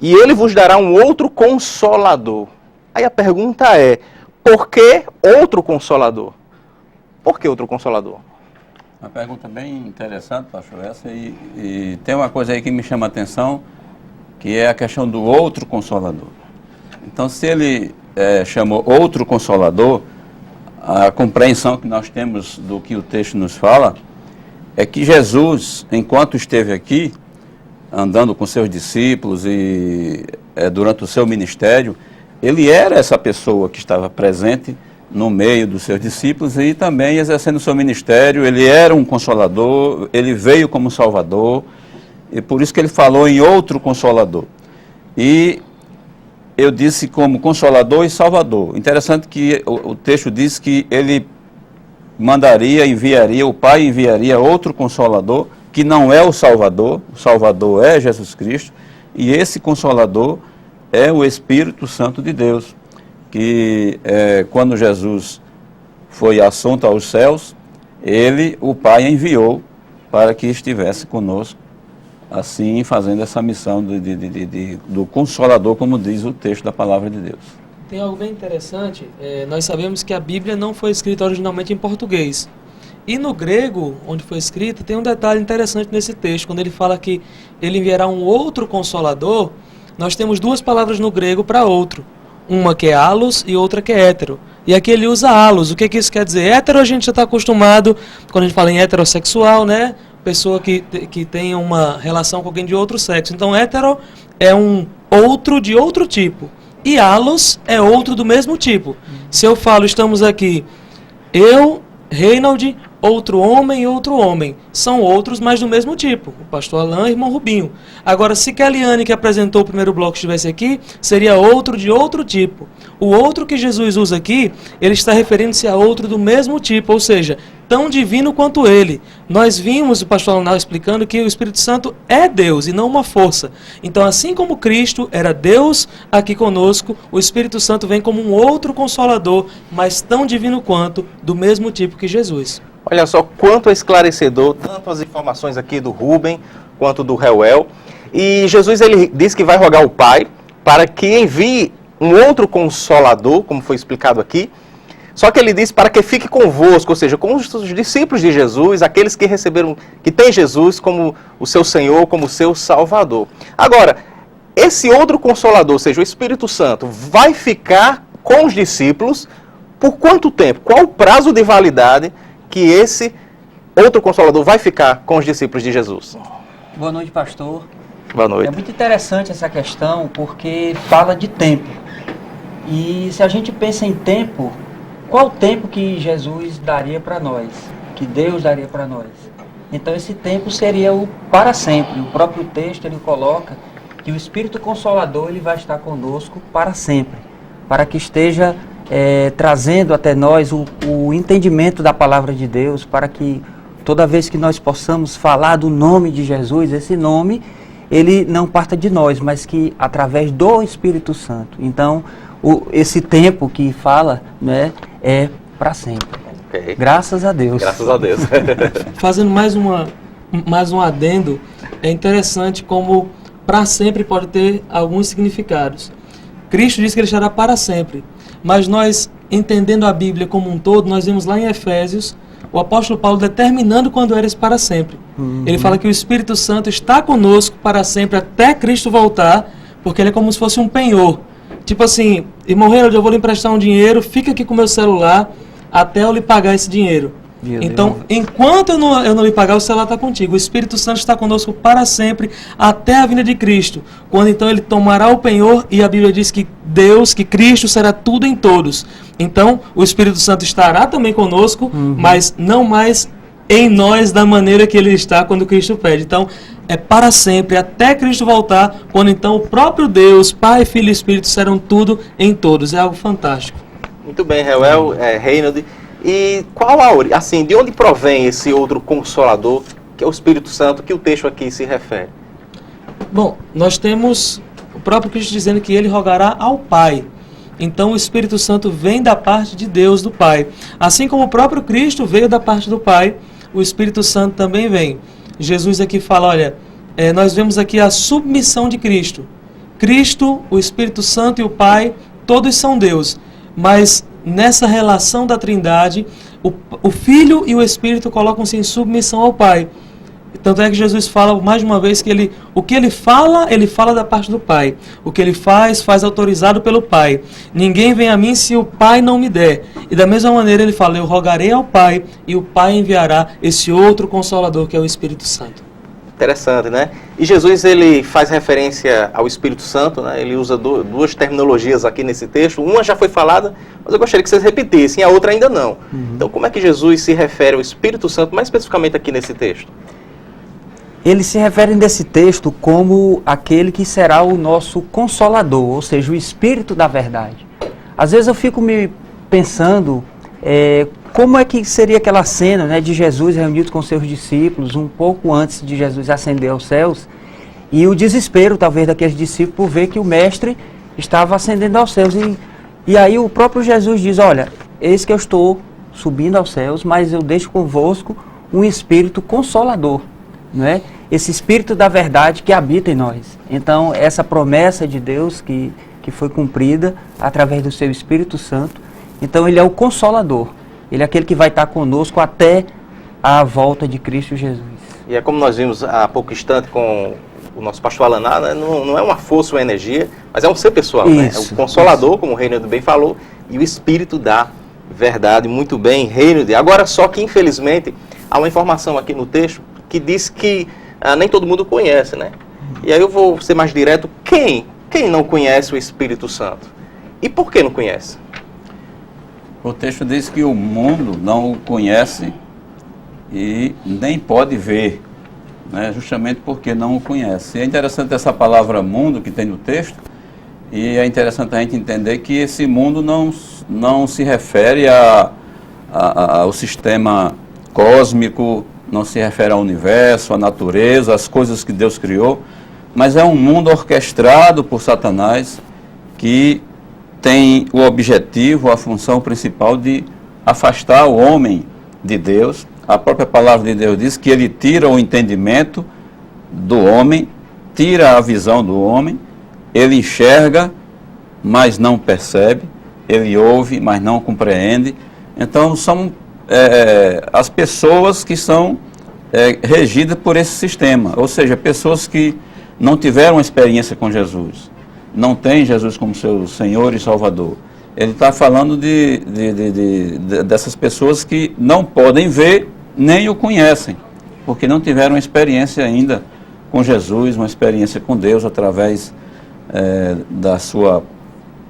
e ele vos dará um outro Consolador. Aí a pergunta é: por que outro Consolador? Por que outro Consolador? Uma pergunta bem interessante, pastor, essa, e tem uma coisa aí que me chama a atenção, que é a questão do outro Consolador. Então, se ele chamou outro Consolador, a compreensão que nós temos do que o texto nos fala é que Jesus, enquanto esteve aqui, andando com seus discípulos e durante o seu ministério, ele era essa pessoa que estava presente no meio dos seus discípulos e também exercendo o seu ministério. Ele era um Consolador, ele veio como Salvador, e por isso que ele falou em outro Consolador. E eu disse como Consolador e Salvador. Interessante que o texto diz que ele enviaria, o Pai enviaria outro Consolador, que não é o Salvador é Jesus Cristo, e esse Consolador é o Espírito Santo de Deus, que quando Jesus foi assunto aos céus, o Pai enviou para que estivesse conosco, assim fazendo essa missão do Consolador, como diz o texto da Palavra de Deus. Tem algo bem interessante, nós sabemos que a Bíblia não foi escrita originalmente em português. E no grego, onde foi escrita, tem um detalhe interessante nesse texto, quando ele fala que ele enviará um outro Consolador, nós temos duas palavras no grego para outro. Uma que é alos e outra que é hétero. E aqui ele usa alos. O que isso quer dizer? Hétero a gente já está acostumado, quando a gente fala em heterossexual, né? Pessoa que tem uma relação com alguém de outro sexo. Então, hétero é um outro de outro tipo. e halos é outro do mesmo tipo. Se eu falo, estamos aqui, eu, Reinaldo, outro homem e outro homem. São outros, mas do mesmo tipo. O pastor Alain e o irmão Rubinho. Agora, se Keliane, que apresentou o primeiro bloco, estivesse aqui, seria outro de outro tipo. O outro que Jesus usa aqui, ele está referindo-se a outro do mesmo tipo, ou seja, tão divino quanto ele. Nós vimos o pastor Alain explicando que o Espírito Santo é Deus e não uma força. Então, assim como Cristo era Deus aqui conosco, o Espírito Santo vem como um outro consolador, mas tão divino quanto, do mesmo tipo que Jesus. Olha só quanto é esclarecedor, tanto as informações aqui do Rubem, quanto do Reuel. E Jesus, ele diz que vai rogar ao Pai para que envie um outro Consolador, como foi explicado aqui. Só que ele diz para que fique convosco, ou seja, com os discípulos de Jesus, aqueles que receberam, que têm Jesus como o seu Senhor, como o seu Salvador. Agora, esse outro Consolador, ou seja, o Espírito Santo, vai ficar com os discípulos por quanto tempo? Qual o prazo de validade que esse outro Consolador vai ficar com os discípulos de Jesus? Boa noite, pastor. Boa noite. É muito interessante essa questão porque fala de tempo. E se a gente pensa em tempo, qual o tempo que Jesus daria para nós? Que Deus daria para nós? Então esse tempo seria o para sempre. O próprio texto ele coloca que o Espírito Consolador ele vai estar conosco para sempre. Para que esteja trazendo até nós o entendimento da palavra de Deus, para que toda vez que nós possamos falar do nome de Jesus, esse nome, ele não parta de nós, mas que através do Espírito Santo. Então, esse tempo que fala, né, é para sempre. Okay. Graças a Deus. Graças a Deus. Fazendo mais um adendo, é interessante como para sempre pode ter alguns significados. Cristo diz que ele estará para sempre. Mas nós, entendendo a Bíblia como um todo, nós vemos lá em Efésios, o apóstolo Paulo determinando quando era esse para sempre. Ele fala que o Espírito Santo está conosco para sempre, até Cristo voltar, porque ele é como se fosse um penhor. Tipo assim, irmão Reinaldo, eu vou lhe emprestar um dinheiro, fica aqui com o meu celular, até eu lhe pagar esse dinheiro. Então, enquanto eu não lhe pagar, o celular está contigo. O Espírito Santo está conosco para sempre, até a vinda de Cristo. Quando então ele tomará o penhor, e a Bíblia diz que Deus, que Cristo será tudo em todos. Então, o Espírito Santo estará também conosco, mas não mais em nós da maneira que ele está quando Cristo pede. Então, é para sempre, até Cristo voltar, quando então o próprio Deus, Pai, Filho e Espírito serão tudo em todos. É algo fantástico. Muito bem, Reuel, Reinaldo. E qual assim, de onde provém esse outro Consolador, que é o Espírito Santo, que o texto aqui se refere? Bom, nós temos o próprio Cristo dizendo que ele rogará ao Pai. Então o Espírito Santo vem da parte de Deus, do Pai. Assim como o próprio Cristo veio da parte do Pai, o Espírito Santo também vem. Jesus aqui fala, olha, nós vemos aqui a submissão de Cristo. Cristo, o Espírito Santo e o Pai, todos são Deus. Mas nessa relação da Trindade, o Filho e o Espírito colocam-se em submissão ao Pai. Tanto é que Jesus fala mais de uma vez que o que ele fala da parte do Pai. O que ele faz autorizado pelo Pai. Ninguém vem a mim se o Pai não me der. E da mesma maneira ele fala, eu rogarei ao Pai e o Pai enviará esse outro Consolador que é o Espírito Santo. Interessante, né? E Jesus, ele faz referência ao Espírito Santo, né? Ele usa duas terminologias aqui nesse texto. Uma já foi falada, mas eu gostaria que vocês repetissem, a outra ainda não. Então, como é que Jesus se refere ao Espírito Santo, mais especificamente aqui nesse texto? Ele se refere nesse texto como aquele que será o nosso Consolador, ou seja, o Espírito da verdade. Às vezes eu fico me pensando como é que seria aquela cena, né, de Jesus reunido com seus discípulos, um pouco antes de Jesus ascender aos céus, e o desespero, talvez, daqueles discípulos por ver que o Mestre estava ascendendo aos céus. E aí o próprio Jesus diz, olha, eis que eu estou subindo aos céus, mas eu deixo convosco um Espírito Consolador, não é? Esse Espírito da verdade que habita em nós. Então, essa promessa de Deus que foi cumprida através do seu Espírito Santo, então ele é o Consolador. Ele é aquele que vai estar conosco até a volta de Cristo Jesus. E é como nós vimos há pouco instante com o nosso pastor Alaná, né? Não é uma força ou uma energia, mas é um ser pessoal. Isso, né? É o Consolador, isso, como o Reinaldo bem falou, e o Espírito da verdade. Muito bem, Reinaldo. Agora só que, infelizmente, há uma informação aqui no texto que diz que nem todo mundo conhece, né? E aí eu vou ser mais direto. Quem não conhece o Espírito Santo? E por que não conhece? O texto diz que o mundo não o conhece e nem pode ver, né? Justamente porque não o conhece. E é interessante essa palavra mundo que tem no texto, e é interessante a gente entender que esse mundo não se refere ao sistema cósmico, não se refere ao universo, à natureza, às coisas que Deus criou, mas é um mundo orquestrado por Satanás que tem o objetivo, a função principal de afastar o homem de Deus. A própria palavra de Deus diz que ele tira o entendimento do homem, tira a visão do homem, ele enxerga, mas não percebe, ele ouve, mas não compreende. Então são as pessoas que são regidas por esse sistema, ou seja, pessoas que não tiveram experiência com Jesus, não têm Jesus como seu Senhor e Salvador. Ele está falando dessas pessoas que não podem ver nem o conhecem, porque não tiveram experiência ainda com Jesus, uma experiência com Deus através da sua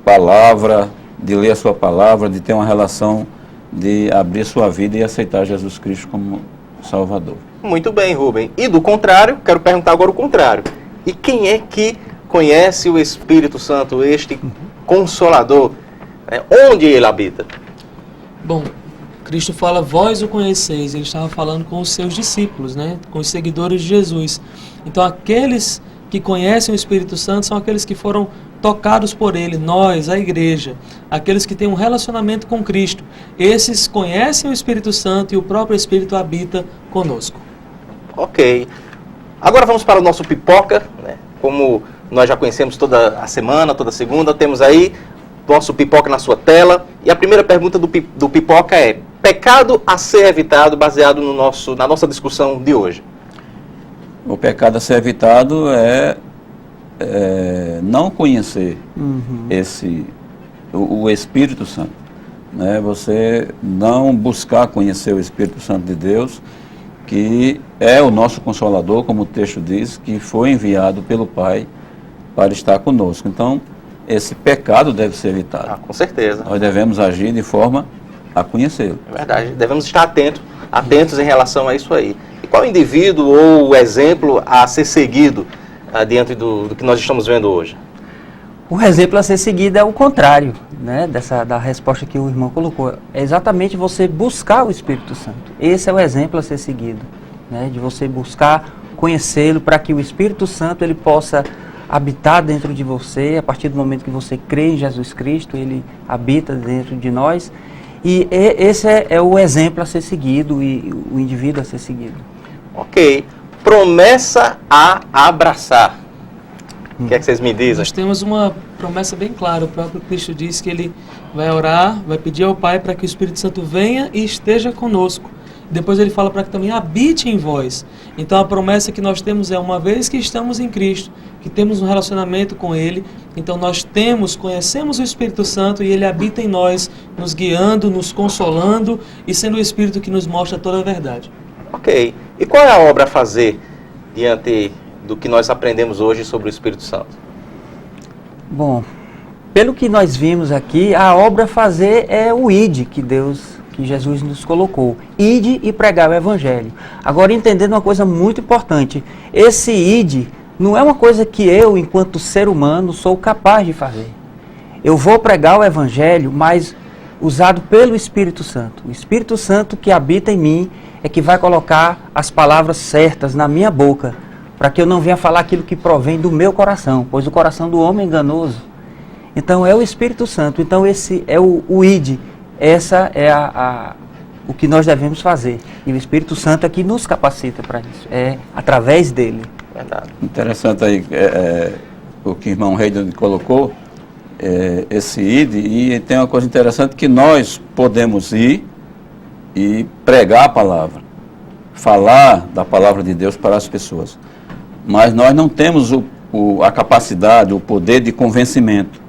palavra, de ler a sua palavra, de ter uma relação, de abrir sua vida e aceitar Jesus Cristo como Salvador. Muito bem, Rubem. E do contrário, quero perguntar agora o contrário. E quem é que conhece o Espírito Santo, este Consolador? Onde ele habita? Bom, Cristo fala, vós o conheceis. Ele estava falando com os seus discípulos, né? Com os seguidores de Jesus. Então, aqueles que conhecem o Espírito Santo são aqueles que foram tocados por ele, nós, a igreja, aqueles que têm um relacionamento com Cristo. Esses conhecem o Espírito Santo e o próprio Espírito habita conosco. Ok. Agora vamos para o nosso pipoca, né? Como nós já conhecemos toda a semana, toda segunda, temos aí nosso pipoca na sua tela. E a primeira pergunta do pipoca é: pecado a ser evitado, baseado na nossa discussão de hoje? O pecado a ser evitado é não conhecer o Espírito Santo, né? Você não buscar conhecer o Espírito Santo de Deus, que é o nosso Consolador, como o texto diz, que foi enviado pelo Pai para estar conosco. Então, esse pecado deve ser evitado. Com certeza. Nós devemos agir de forma a conhecê-lo. É verdade. Devemos estar atentos em relação a isso aí. E qual indivíduo ou exemplo a ser seguido diante do que nós estamos vendo hoje? O exemplo a ser seguido é o contrário, né, da resposta que o irmão colocou. É exatamente você buscar o Espírito Santo. Esse é o exemplo a ser seguido, né, de você buscar conhecê-lo para que o Espírito Santo ele possa habitar dentro de você. A partir do momento que você crê em Jesus Cristo, ele habita dentro de nós. E esse é o exemplo a ser seguido e o indivíduo a ser seguido. Ok. Promessa a abraçar. O que é que vocês me dizem? Nós temos uma promessa bem clara. O próprio Cristo diz que ele vai orar, vai pedir ao Pai para que o Espírito Santo venha e esteja conosco. Depois ele fala para que também habite em vós. Então a promessa que nós temos é, uma vez que estamos em Cristo, que temos um relacionamento com Ele, então nós conhecemos o Espírito Santo e Ele habita em nós, nos guiando, nos consolando e sendo o Espírito que nos mostra toda a verdade. Ok. E qual é a obra a fazer diante do que nós aprendemos hoje sobre o Espírito Santo? Bom, pelo que nós vimos aqui, a obra a fazer é o id que Jesus nos colocou. Ide e pregar o Evangelho. Agora, entendendo uma coisa muito importante, esse id não é uma coisa que eu, enquanto ser humano, sou capaz de fazer. Eu vou pregar o Evangelho, mas usado pelo Espírito Santo. O Espírito Santo que habita em mim é que vai colocar as palavras certas na minha boca, para que eu não venha falar aquilo que provém do meu coração, pois o coração do homem é enganoso. Então é o Espírito Santo, então esse é o id, essa é o que nós devemos fazer. E o Espírito Santo é que nos capacita para isso, é através dele. Verdade. Interessante aí o que o irmão Reiden colocou, esse id, e tem uma coisa interessante que nós podemos ir e pregar a palavra, falar da palavra de Deus para as pessoas. Mas nós não temos a capacidade, o poder de convencimento.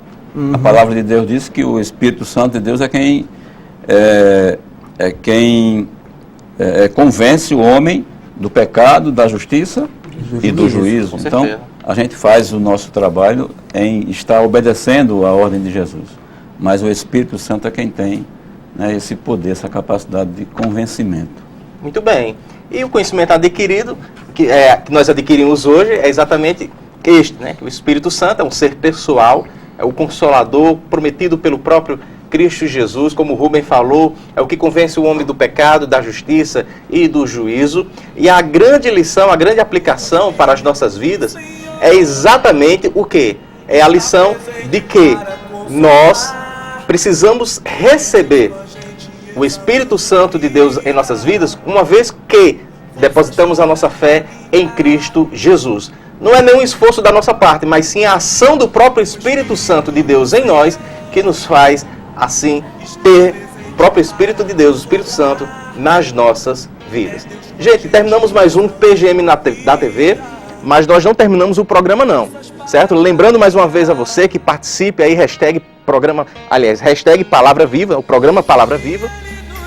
A palavra de Deus diz que o Espírito Santo de Deus é quem convence o homem do pecado, da justiça e do juízo. Então, a gente faz o nosso trabalho em estar obedecendo a ordem de Jesus. mas o Espírito Santo é quem tem, né, esse poder, essa capacidade de convencimento. Muito bem. E o conhecimento adquirido, que nós adquirimos hoje, é exatamente este, né? Que o Espírito Santo é um ser pessoal, é o Consolador prometido pelo próprio Cristo Jesus, como o Rubem falou, é o que convence o homem do pecado, da justiça e do juízo. E a grande lição, a grande aplicação para as nossas vidas é exatamente o quê? É a lição de que nós precisamos receber o Espírito Santo de Deus em nossas vidas, uma vez que depositamos a nossa fé em Cristo Jesus. Não é nenhum esforço da nossa parte, mas sim a ação do próprio Espírito Santo de Deus em nós que nos faz, assim, ter o próprio Espírito de Deus, o Espírito Santo, nas nossas vidas. Gente, terminamos mais um PGM da TV, mas nós não terminamos o programa não, certo? Lembrando mais uma vez a você que participe aí, hashtag Palavra Viva, o programa Palavra Viva.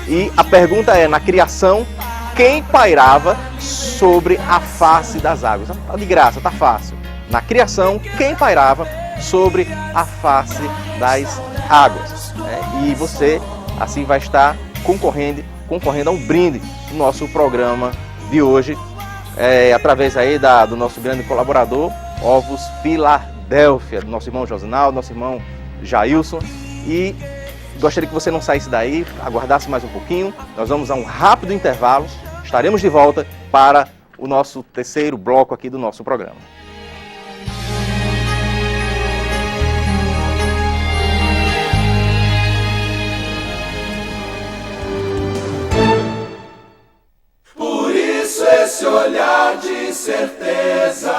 E a pergunta é, na criação, quem pairava sobre a face das águas? Tá de graça, tá fácil. Na criação, quem pairava sobre a face das águas? E você, assim, vai estar concorrendo a um brinde no nosso programa de hoje, através aí do nosso grande colaborador, Ovos Filadélfia, do nosso irmão Josinaldo, nosso irmão Jailson. E gostaria que você não saísse daí, aguardasse mais um pouquinho. Nós vamos a um rápido intervalo. Estaremos de volta para o nosso terceiro bloco aqui do nosso programa. Por isso esse olhar de certeza,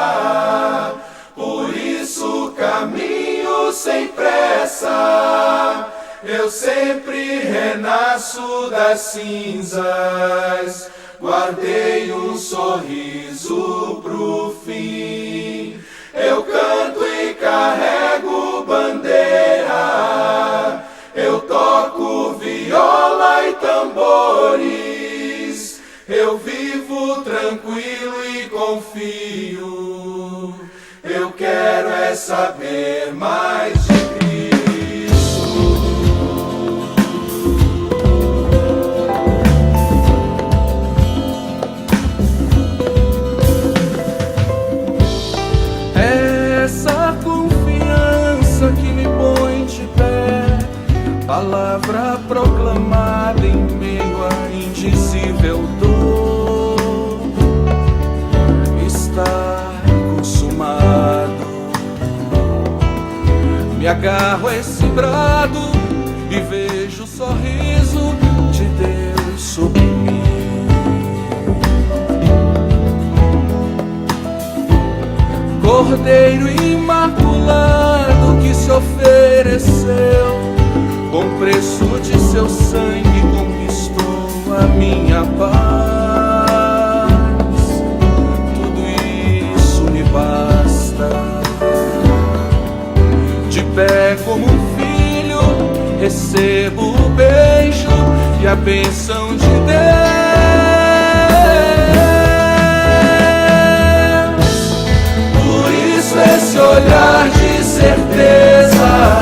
por isso caminho sem pressa. Eu sempre renasço das cinzas, guardei um sorriso pro fim. Eu canto e carrego bandeira, eu toco viola e tambores. Eu vivo tranquilo e confio, eu quero é saber mais de Cristo. Palavra proclamada em meio a indizível dor, está consumado. Me agarro a esse brado e vejo o sorriso de Deus sobre mim. Cordeiro imaculado que se ofereceu, com preço de seu sangue conquistou a minha paz. Tudo isso me basta. De pé como um filho, recebo o beijo e a bênção de Deus. Por isso esse olhar de certeza,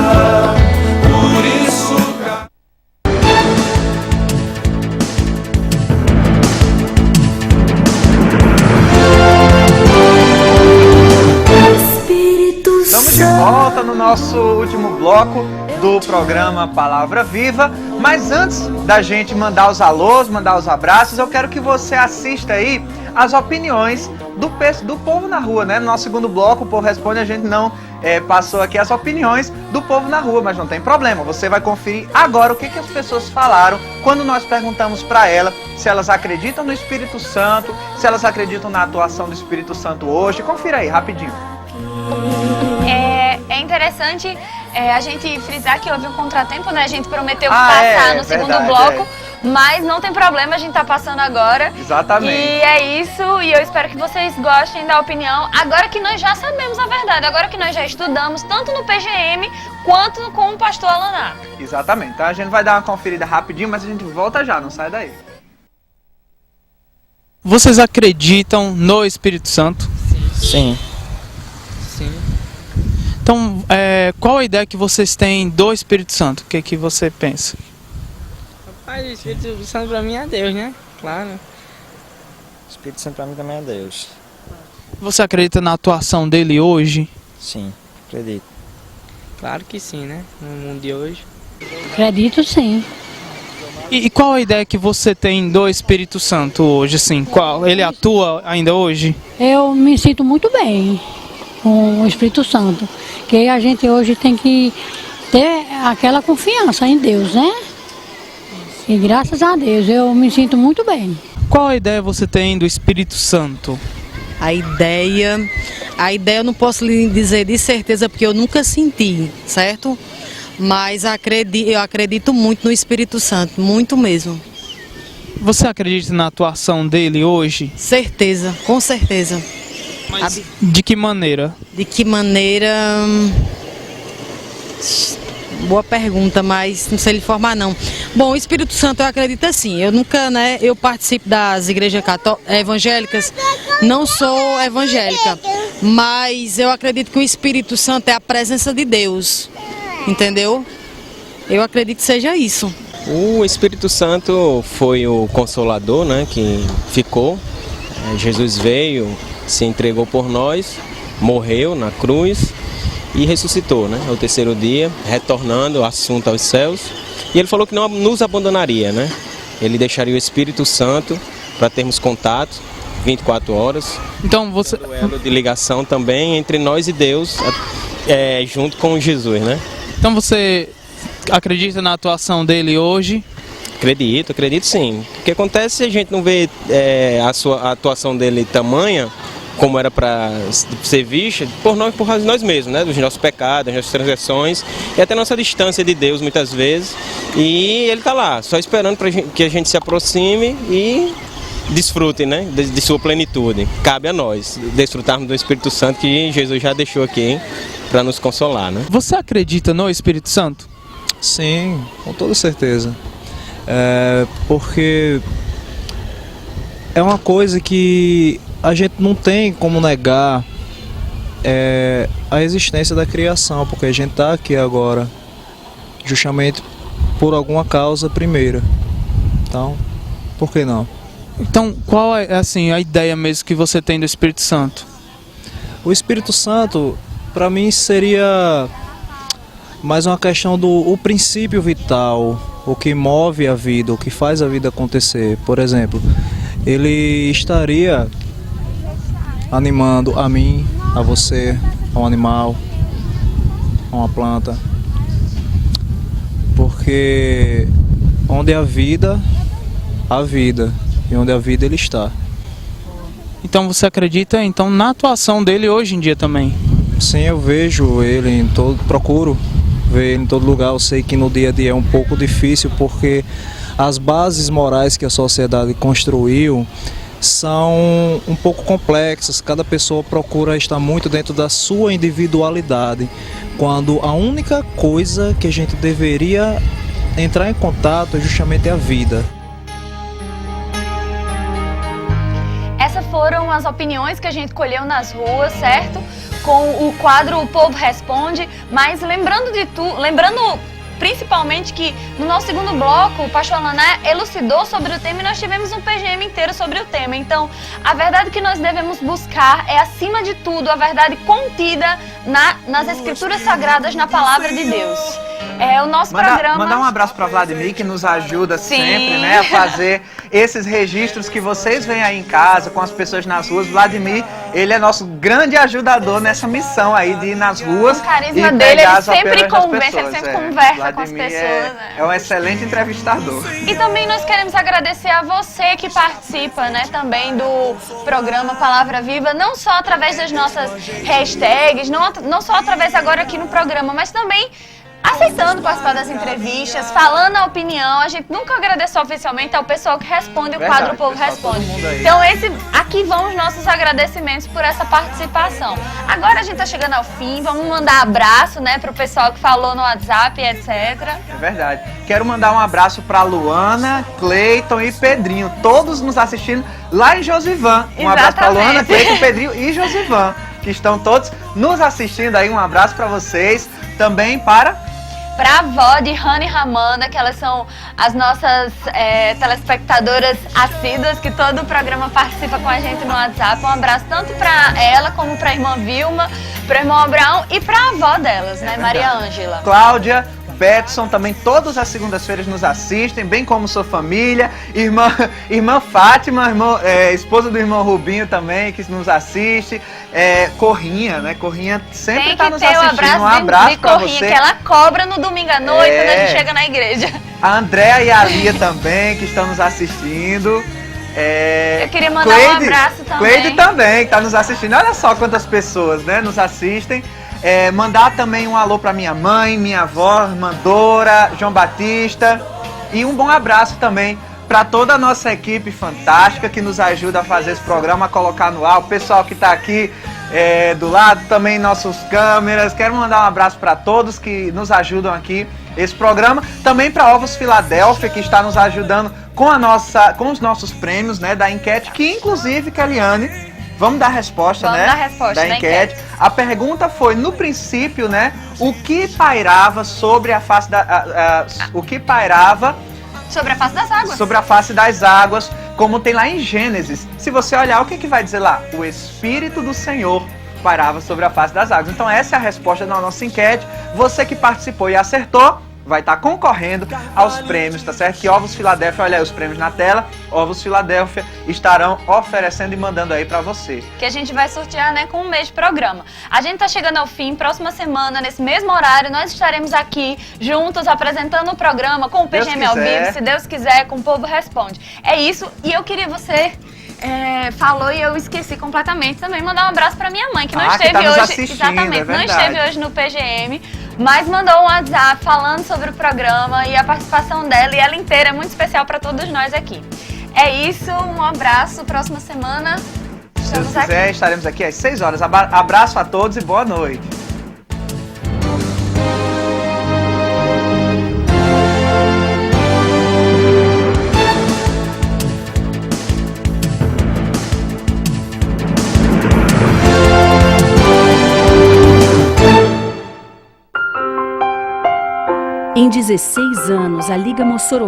de volta no nosso último bloco do programa Palavra Viva. Mas antes da gente mandar os alôs, mandar os abraços, eu quero que você assista aí as opiniões do povo na rua, né? No nosso segundo bloco, o Povo Responde, a gente não passou aqui as opiniões do povo na rua, mas não tem problema. Você vai conferir agora o que as pessoas falaram quando nós perguntamos para elas se elas acreditam no Espírito Santo, se elas acreditam na atuação do Espírito Santo hoje. Confira aí, rapidinho. É interessante a gente frisar que houve um contratempo, né? A gente prometeu passar no segundo bloco, mas não tem problema, a gente tá passando agora. Exatamente. E é isso, e eu espero que vocês gostem da opinião, agora que nós já sabemos a verdade, agora que nós já estudamos, tanto no PGM, quanto com o pastor Alanar. Exatamente, então a gente vai dar uma conferida rapidinho, mas a gente volta já, não sai daí. Vocês acreditam no Espírito Santo? Sim. Sim. Então Então, qual a ideia que vocês têm do Espírito Santo? O que você pensa? Rapaz, o Espírito Santo pra mim é Deus, né? Claro. O Espírito Santo pra mim também é Deus. Você acredita na atuação dele hoje? Sim, acredito. Claro que sim, né? No mundo de hoje. Acredito sim. E qual a ideia que você tem do Espírito Santo hoje, assim? Ele atua ainda hoje? Eu me sinto muito bem com o Espírito Santo, que a gente hoje tem que ter aquela confiança em Deus, né? E graças a Deus eu me sinto muito bem. Qual a ideia você tem do Espírito Santo? A ideia eu não posso lhe dizer de certeza porque eu nunca senti, certo? Mas eu acredito muito no Espírito Santo, muito mesmo. Você acredita na atuação dele hoje? Certeza, com certeza. Mas de que maneira? De que maneira? Boa pergunta, mas não sei lhe informar não. Bom, o Espírito Santo eu acredito assim. Eu nunca, né? Eu participo das igrejas evangélicas. Não sou evangélica, mas eu acredito que o Espírito Santo é a presença de Deus. Entendeu? Eu acredito que seja isso. O Espírito Santo foi o Consolador, né, que ficou. Jesus veio, se entregou por nós, morreu na cruz e ressuscitou, né, ao terceiro dia, retornando o assunto aos céus. E ele falou que não nos abandonaria, né? Ele deixaria o Espírito Santo para termos contato 24 horas. Então você... O elo de ligação também entre nós e Deus, junto com Jesus, né? Então você acredita na atuação dele hoje? Acredito sim. O que acontece se a gente não vê a atuação dele tamanha, como era para ser vista, por nós mesmos, né? Dos nossos pecados, das nossas transgressões e até nossa distância de Deus muitas vezes. E ele está lá, só esperando que a gente se aproxime e desfrute, né? De sua plenitude. Cabe a nós desfrutarmos do Espírito Santo que Jesus já deixou aqui para nos consolar, né? Você acredita no Espírito Santo? Sim, com toda certeza. Porque é uma coisa que a gente não tem como negar a existência da criação, porque a gente está aqui agora justamente por alguma causa primeira. Então, por que não? Então, qual é assim, a ideia mesmo que você tem do Espírito Santo? O Espírito Santo, para mim, seria mais uma questão do princípio vital, o que move a vida, o que faz a vida acontecer. Por exemplo, ele estaria animando a mim, a você, a um animal, a uma planta. Porque onde há vida, há vida. E onde a vida ele está. Então você acredita na atuação dele hoje em dia também? Sim, eu vejo ele procuro ver ele em todo lugar. Eu sei que no dia a dia é um pouco difícil porque as bases morais que a sociedade construiu são um pouco complexas. Cada pessoa procura estar muito dentro da sua individualidade, quando a única coisa que a gente deveria entrar em contato é justamente a vida. Essas foram as opiniões que a gente colheu nas ruas, certo? Com o quadro O Povo Responde, mas lembrando principalmente que no nosso segundo bloco, o pastor Alané elucidou sobre o tema e nós tivemos um PGM inteiro sobre o tema. Então, a verdade que nós devemos buscar é, acima de tudo, a verdade contida nas Escrituras Sagradas, na Palavra de Deus. O nosso programa... Mandar um abraço para Vladimir, que nos ajuda sempre, né, a fazer esses registros que vocês veem aí em casa, com as pessoas nas ruas. Vladimir, ele é nosso grande ajudador nessa missão aí de ir nas ruas. O carisma dele, ele sempre conversa com as pessoas. É um excelente entrevistador. E também nós queremos agradecer a você que participa, né, também do programa Palavra Viva, não só através das nossas hashtags, não só através agora aqui no programa, mas também aceitando participar das entrevistas, falando a opinião. A gente nunca agradeceu oficialmente ao pessoal que responde o quadro O Povo Responde. Então aqui vão os nossos agradecimentos por essa participação. Agora a gente tá chegando ao fim, vamos mandar abraço, né, pro pessoal que falou no WhatsApp, etc. É verdade. Quero mandar um abraço pra Luana, Cleiton e Pedrinho, todos nos assistindo lá em Josivan. Um abraço pra Luana, Cleiton, Pedrinho e Josivan. que estão todos nos assistindo aí. Um abraço para vocês. Também para a avó de Hannah e Ramanda, que elas são as nossas telespectadoras assíduas, que todo o programa participa com a gente no WhatsApp. Um abraço tanto para ela como para a irmã Vilma, para o irmão Abraão e para a avó delas, né, Maria Ângela. Cláudia, Petson, também todas as segundas-feiras nos assistem, bem como sua família, irmã Fátima, esposa do irmão Rubinho também, que nos assiste, Corrinha, né? Corrinha sempre está nos assistindo. Um abraço para Corrinha, você. Que ela cobra no domingo à noite quando a gente chega na igreja. A Andréa e a Lia também, que estão nos assistindo. Eu queria mandar um abraço também. Cleide também, que está nos assistindo. Olha só quantas pessoas, né, nos assistem. Mandar também um alô para minha mãe, minha avó, irmã Dora, João Batista. E um bom abraço também para toda a nossa equipe fantástica que nos ajuda a fazer esse programa, a colocar no ar. O pessoal que está aqui do lado, também nossos câmeras. Quero mandar um abraço para todos que nos ajudam aqui esse programa. Também para Ovos Filadélfia, que está nos ajudando com os nossos prêmios, né, da enquete, que inclusive, Keliane, vamos dar a resposta, vamos né? Dar a resposta da enquete. A pergunta foi, no princípio, né? O que pairava sobre a face o que pairava sobre a face das águas? Sobre a face das águas, como tem lá em Gênesis. Se você olhar, o que vai dizer lá? O Espírito do Senhor pairava sobre a face das águas. Então essa é a resposta da nossa enquete. Você que participou e acertou, vai estar concorrendo aos prêmios, tá certo? Que Ovos Filadélfia, olha aí os prêmios na tela, Ovos Filadélfia estarão oferecendo e mandando aí pra você. Que a gente vai sortear, né, com um mês de programa. A gente tá chegando ao fim, próxima semana, nesse mesmo horário, nós estaremos aqui juntos apresentando o programa com o PGM ao vivo, se Deus quiser, com o Povo Responde. É isso, e eu queria você... falou e eu esqueci completamente também mandar um abraço para minha mãe, que não esteve que tá hoje, exatamente, não esteve hoje no PGM, mas mandou um WhatsApp falando sobre o programa e a participação dela, e ela inteira é muito especial para todos nós aqui. É isso, um abraço, próxima semana Se Deus quiser, estaremos aqui às 6 horas. Abraço a todos e boa noite. Em 16 anos, a Liga Mossoró